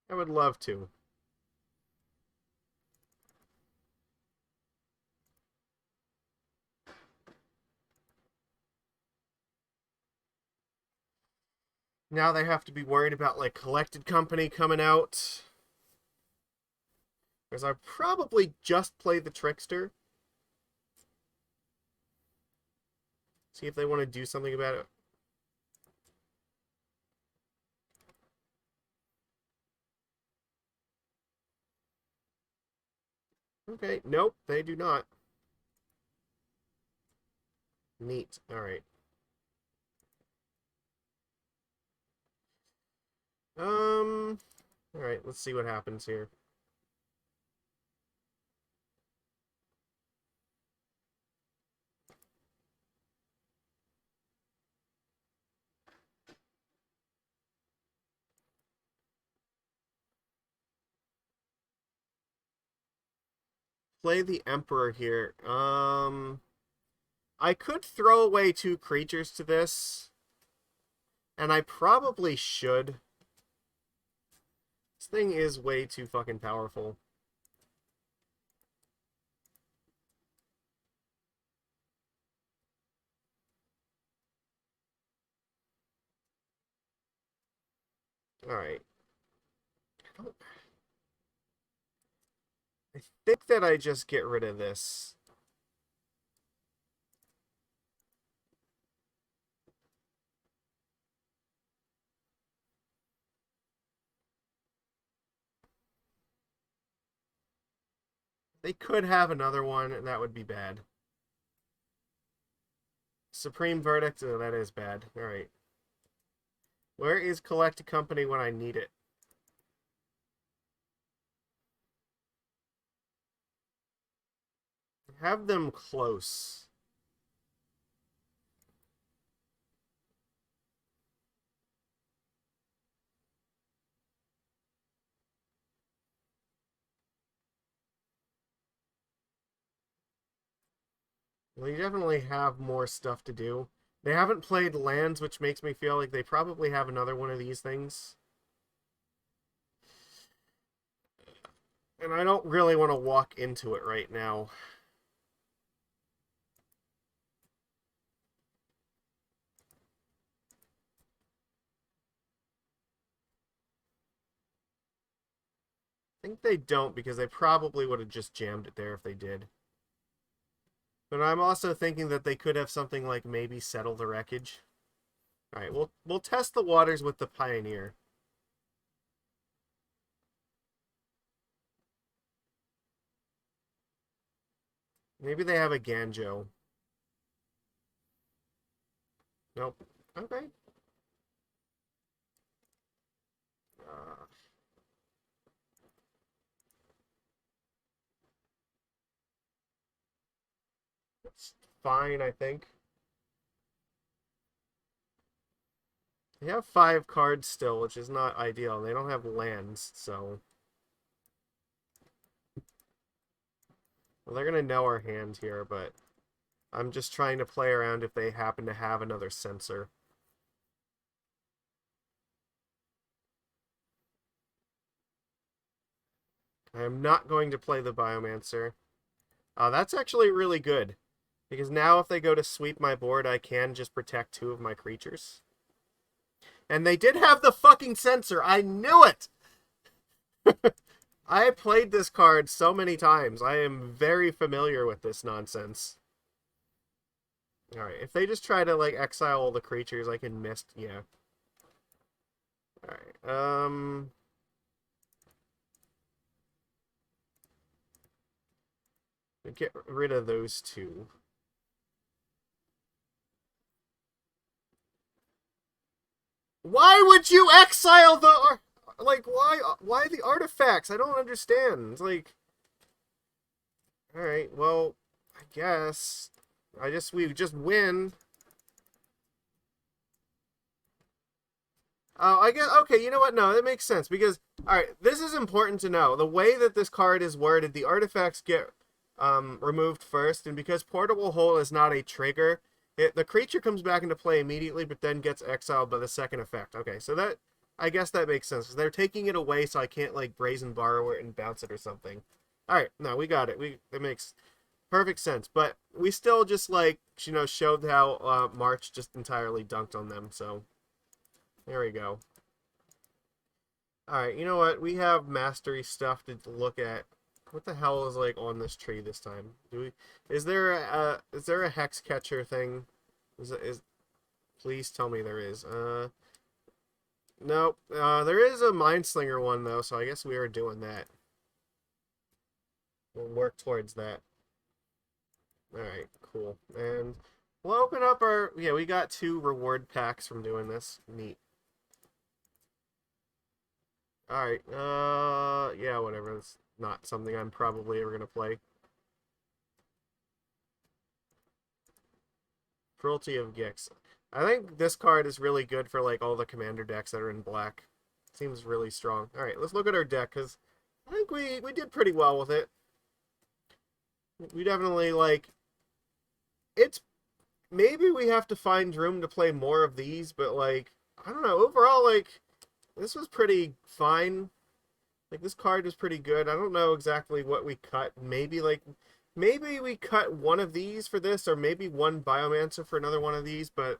I would love to. Now they have to be worried about, like, Collected Company coming out. Because I probably just play the Trickster. See if they want to do something about it. Okay, nope, they do not. Neat. Alright. Alright, let's see what happens here. Play the Emperor here. I could throw away 2 creatures to this. And I probably should. This thing is way too fucking powerful. Alright. I think that I just get rid of this. They could have another one, and that would be bad. Supreme Verdict, oh, that is bad. Alright. Where is Collected Company when I need it? Have them close. Well, you definitely have more stuff to do. They haven't played lands, which makes me feel like they probably have another one of these things. And I don't really want to walk into it right now. I think they don't, because they probably would have just jammed it there if they did. But I'm also thinking that they could have something like maybe Settle the Wreckage. Alright, we'll test the waters with the Pioneer. Maybe they have a Ganjo. Nope. Okay. It's fine, I think. They have 5 cards still, which is not ideal. They don't have lands, so... Well, they're going to know our hand here, but I'm just trying to play around if they happen to have another sensor. I am not going to play the Biomancer. That's actually really good, because now if they go to sweep my board, I can just protect 2 of my creatures. And they did have the fucking sensor! I knew it! I played this card so many times. I am very familiar with this nonsense. Alright, if they just try to, like, exile all the creatures, I can miss... Yeah. Alright, get rid of those 2. Why would you exile the... Like, why the artifacts? I don't understand. It's like... Alright, well, I guess... we just win. Oh, I guess, okay, you know what? No, that makes sense, because, alright, this is important to know. The way that this card is worded, the artifacts get removed first, and because Portable Hole is not a trigger, the creature comes back into play immediately, but then gets exiled by the second effect. Okay, so that, I guess that makes sense, because they're taking it away so I can't, like, Brazen Borrow it and bounce it or something. Alright, no, we got it. It makes perfect sense, but we still just, like, you know, showed how March just entirely dunked on them, so... There we go. Alright, you know what? We have mastery stuff to look at. What the hell is, like, on this tree this time? Is there a Hexcatcher thing? Please tell me there is. Nope. There is a Mindslinger one, though, so I guess we are doing that. We'll work towards that. Alright, cool. And we'll open up our... Yeah, we got 2 reward packs from doing this. Neat. Alright, yeah, whatever. It's not something I'm probably ever gonna play. Cruelty of Gix. I think this card is really good for, like, all the commander decks that are in black. Seems really strong. Alright, let's look at our deck, because I think we did pretty well with it. We definitely, like... It's... Maybe we have to find room to play more of these, but, like... I don't know, overall, like... This was pretty fine. Like, this card was pretty good. I don't know exactly what we cut. Maybe we cut one of these for this, or maybe one Biomancer for another one of these, but,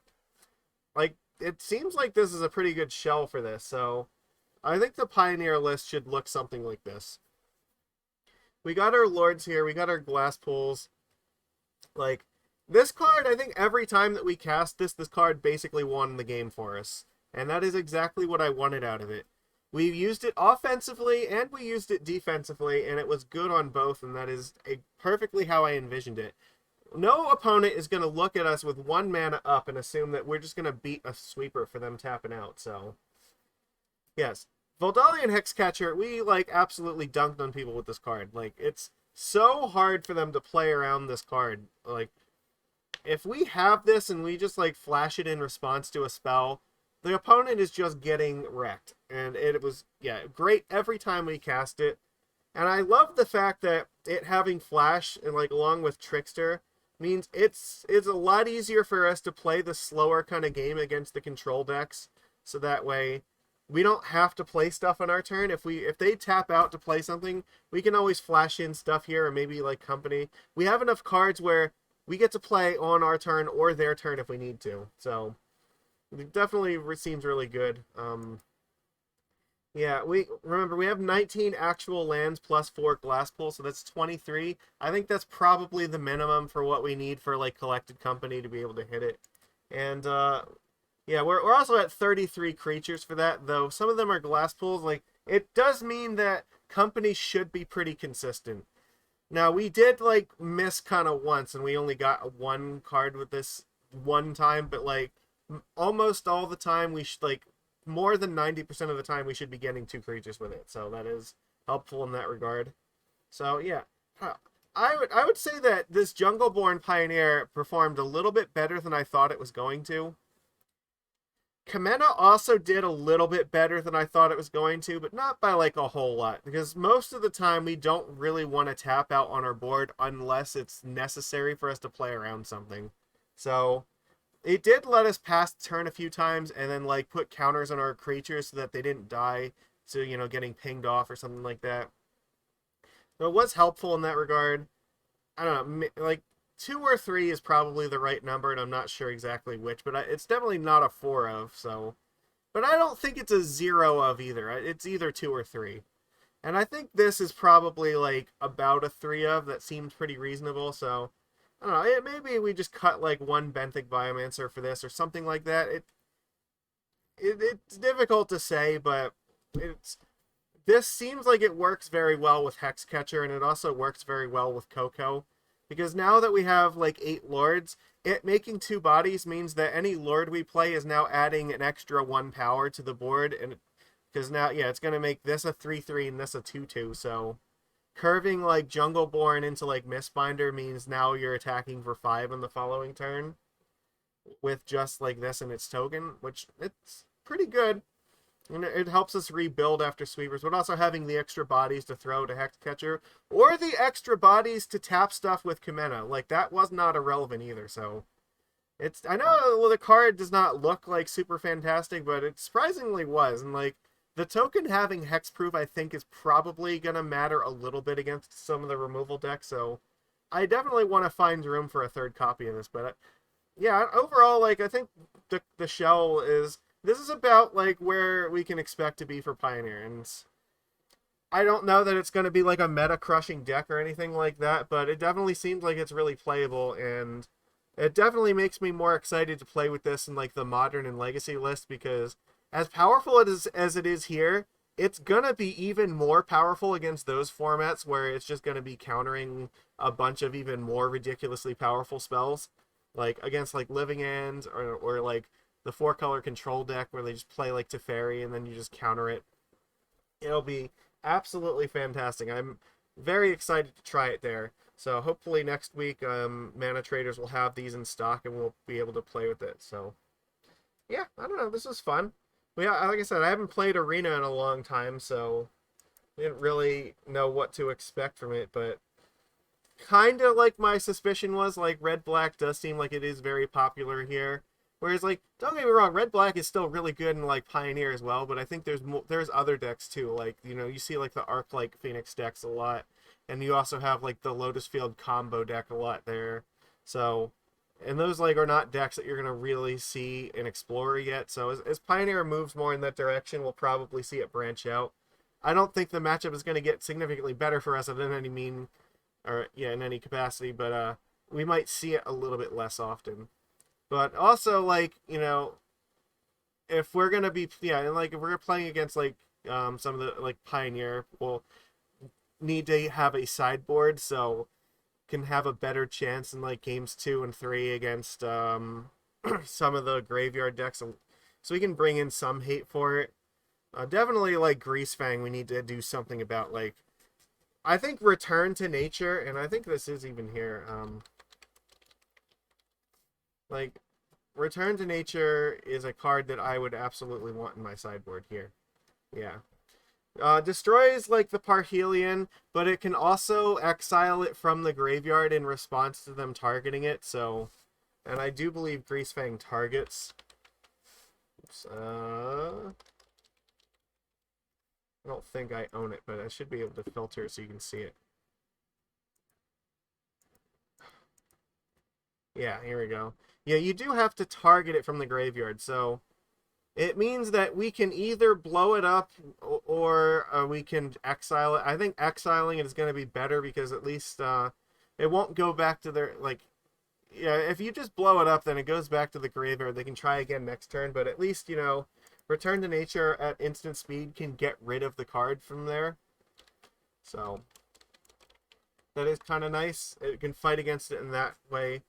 like, it seems like this is a pretty good shell for this, so I think the Pioneer list should look something like this. We got our Lords here. We got our Glasspools. Like, this card, I think every time that we cast this card basically won the game for us. And that is exactly what I wanted out of it. We used it offensively and we used it defensively, and it was good on both, and that is perfectly how I envisioned it. No opponent is going to look at us with 1 mana up and assume that we're just going to beat a sweeper for them tapping out, so... Yes. Vodalian Hexcatcher, we, like, absolutely dunked on people with this card. Like, it's so hard for them to play around this card. Like, if we have this and we just, like, flash it in response to a spell... The opponent is just getting wrecked, and it was, yeah, great every time we cast it. And I love the fact that it having Flash, and, like, along with Trickster, means it's a lot easier for us to play the slower kind of game against the control decks, so that way we don't have to play stuff on our turn. If they tap out to play something, we can always flash in stuff here, or maybe, like, Company. We have enough cards where we get to play on our turn or their turn if we need to, so... It definitely seems really good. Yeah, we have 19 actual lands plus 4 Glasspool, so that's 23. I think that's probably the minimum for what we need for, like, Collected Company to be able to hit it. And yeah, we're also at 33 creatures for that, though some of them are Glasspools. Like, it does mean that Company should be pretty consistent. Now, we did, like, miss kind of once, and we only got 1 card with this one time, but, like, almost all the time like, more than 90% of the time we should be getting 2 creatures with it, so that is helpful in that regard. So yeah, I would say that this Jungleborn Pioneer performed a little bit better than I thought it was going to. Kumena also did a little bit better than I thought it was going to, but not by like a whole lot, because most of the time we don't really want to tap out on our board unless it's necessary for us to play around something. So it did let us pass the turn a few times and then like put counters on our creatures so that they didn't die to, getting pinged off or something like that. So it was helpful in that regard. I don't know, like 2 or 3 is probably the right number, and I'm not sure exactly which, but it's definitely not a 4 of, so. But I don't think it's a 0 of either. It's either 2 or 3. And I think this is probably like about a 3 of. That seems pretty reasonable, so. I don't know, maybe we just cut like one Benthic Biomancer for this or something like that. It's difficult to say, but this seems like it works very well with Hexcatcher, and it also works very well with Coco. Because now that we have like 8 lords, it making 2 bodies means that any lord we play is now adding an extra 1 power to the board, and because now, yeah, it's going to make this a 3/3 and this a 2/2, so curving like Jungleborn into like Mistbinder means now you're attacking for 5 on the following turn with just like this and its token, which it's pretty good. And it helps us rebuild after sweepers, but also having the extra bodies to throw to Hexcatcher, or the extra bodies to tap stuff with Kumena. Like, that was not irrelevant either, so. I know the card does not look like super fantastic, but it surprisingly was. And like, the token having hexproof, I think, is probably going to matter a little bit against some of the removal decks, so I definitely want to find room for a 3rd copy of this. But yeah, overall, like, I think the shell is. This is about like where we can expect to be for Pioneer, and I don't know that it's going to be like a meta crushing deck or anything like that, but it definitely seems like it's really playable, and it definitely makes me more excited to play with this in like the modern and legacy list, because as powerful as it is here, it's going to be even more powerful against those formats where it's just going to be countering a bunch of even more ridiculously powerful spells, like against like Living End or like the 4-color control deck where they just play like Teferi and then you just counter it. It'll be absolutely fantastic. I'm very excited to try it there. So hopefully next week, Mana Traders will have these in stock and we'll be able to play with it. So yeah, I don't know. This was fun. Like I said, I haven't played Arena in a long time, so I didn't really know what to expect from it, but kind of like my suspicion was, like, Red-Black does seem like it is very popular here. Whereas, like, don't get me wrong, Red-Black is still really good in, like, Pioneer as well, but I think there's other decks, too. Like, you see, like, the Arc-like Phoenix decks a lot, and you also have, like, the Lotus Field combo deck a lot there. So, and those, like, are not decks that you're going to really see in Explorer yet. So, as Pioneer moves more in that direction, we'll probably see it branch out. I don't think the matchup is going to get significantly better for us in any capacity, but we might see it a little bit less often. But also, like, if we're gonna be, and like if we're playing against like some of the like Pioneer, we'll need to have a sideboard so can have a better chance in like games 2 and 3 against some of the graveyard decks, so we can bring in some hate for it. Definitely like Greasefang, we need to do something about, like, I think Return to Nature, and I think this is even here. Like, Return to Nature is a card that I would absolutely want in my sideboard here. Yeah. Destroys, like, the Parhelion, but it can also exile it from the graveyard in response to them targeting it, so. And I do believe Greasefang targets. Oops, I don't think I own it, but I should be able to filter it so you can see it. Yeah, here we go. Yeah, you do have to target it from the graveyard, so it means that we can either blow it up or we can exile it. I think exiling it is going to be better because at least it won't go back to their, like, yeah, if you just blow it up, then it goes back to the graveyard. They can try again next turn, but at least, Return to Nature at instant speed can get rid of the card from there. So that is kind of nice. It can fight against it in that way.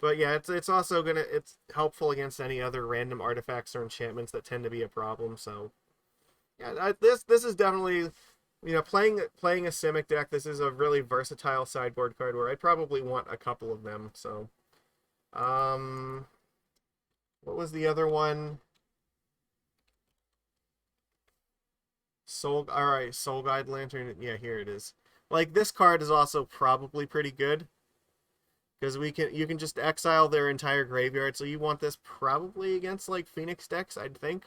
But yeah, it's also it's helpful against any other random artifacts or enchantments that tend to be a problem. So yeah, this is definitely, playing a Simic deck. This is a really versatile sideboard card where I'd probably want a couple of them. So, what was the other one? Alright, Soul Guide Lantern. Yeah, here it is. Like, this card is also probably pretty good. Because you can just exile their entire graveyard, so you want this probably against, like, Phoenix decks, I'd think.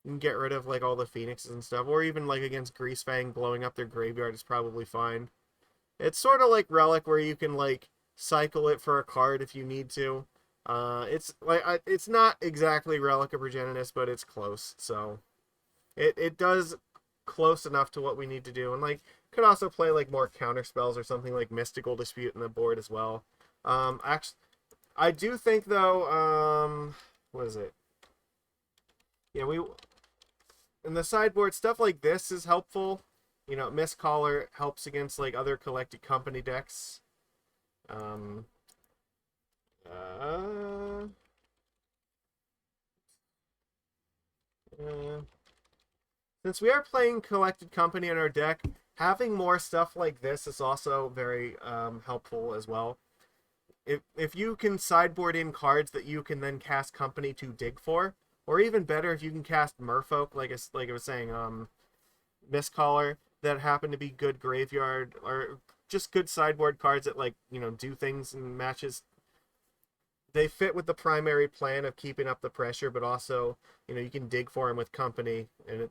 You can get rid of, like, all the Phoenixes and stuff. Or even, like, against Greasefang, blowing up their graveyard is probably fine. It's sort of like Relic, where you can, like, cycle it for a card if you need to. It's not exactly Relic of Progenitus, but it's close, so... It does close enough to what we need to do. And, like, could also play, like, more counter spells or something like Mystical Dispute in the board as well. Actually, I do think, though, what is it? Yeah, in the sideboard, stuff like this is helpful. You know, Mistcaller helps against, like, other Collected Company decks. Um, uh, uh, Since we are playing Collected Company in our deck, having more stuff like this is also very helpful as well. If you can sideboard in cards that you can then cast Company to dig for, or even better, if you can cast Merfolk, like I was saying, Mistcaller, that happen to be good graveyard, or just good sideboard cards that, like, you know, do things in matches. They fit with the primary plan of keeping up the pressure, but also, you know, you can dig for them with Company, and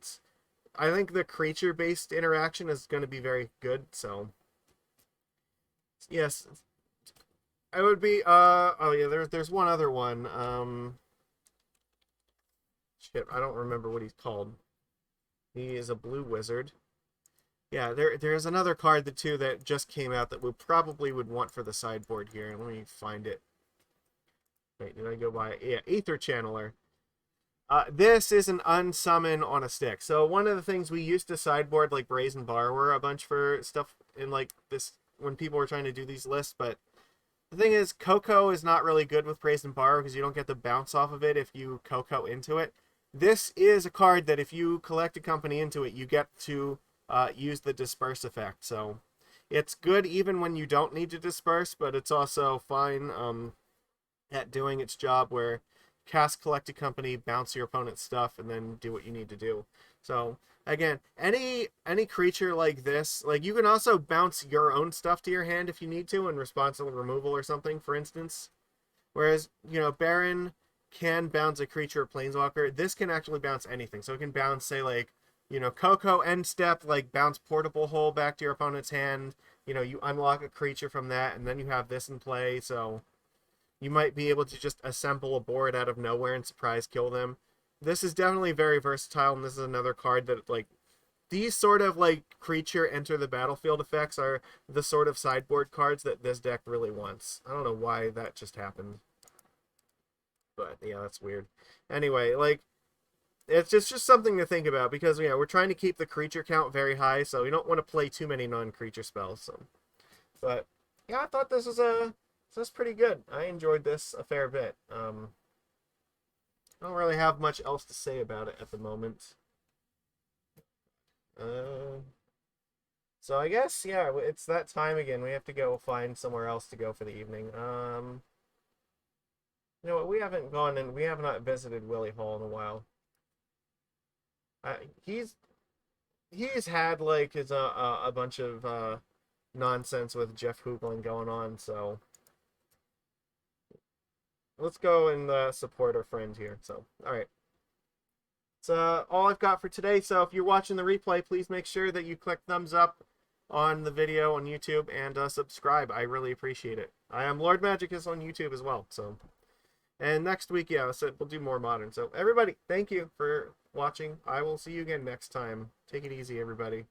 I think the creature-based interaction is going to be very good, so... Yes. I would be, oh yeah, there's one other one, shit, I don't remember what he's called. He is a blue wizard. Yeah, there's another card, that just came out that we probably would want for the sideboard here. Let me find it. Wait, did I go by? Yeah, Aether Channeler. This is an unsummon on a stick. So one of the things we used to sideboard, like, Brazen Borrower a bunch for stuff in, like, this, when people were trying to do these lists, but the thing is, Coco is not really good with Brazen Borrower because you don't get the bounce off of it if you Coco into it. This is a card that if you collect a company into it, you get to use the Disperse effect. So it's good even when you don't need to disperse, but it's also fine at doing its job, where cast Collected Company, bounce your opponent's stuff, and then do what you need to do. So again, any creature like this, like, you can also bounce your own stuff to your hand if you need to in response to removal or something, for instance. Whereas, you know, Baron can bounce a creature or planeswalker. This can actually bounce anything. So it can bounce, say, like, you know, Coco end step, like, bounce Portable Hole back to your opponent's hand. You know, you unlock a creature from that, and then you have this in play, so you might be able to just assemble a board out of nowhere and surprise kill them. This is definitely very versatile, and this is another card that, like, these sort of, like, creature enter the battlefield effects are the sort of sideboard cards that this deck really wants. I don't know why that just happened. But, yeah, that's weird. Anyway, like, it's just something to think about, because, you know, we're trying to keep the creature count very high, so we don't want to play too many non-creature spells. So, but, yeah, I thought this was pretty good. I enjoyed this a fair bit. I don't really have much else to say about it at the moment. So I guess, yeah, it's that time again. We have to go find somewhere else to go for the evening. You know what? We have not visited Willie Hall in a while. He's had, like, his a bunch of nonsense with Jeff Hoogland going on, so let's go and support our friend here. So, all right. That's all I've got for today. So if you're watching the replay, please make sure that you click thumbs up on the video on YouTube and subscribe. I really appreciate it. I am Lord Magicus on YouTube as well. So, and next week, yeah, we'll do more modern. So everybody, thank you for watching. I will see you again next time. Take it easy, everybody.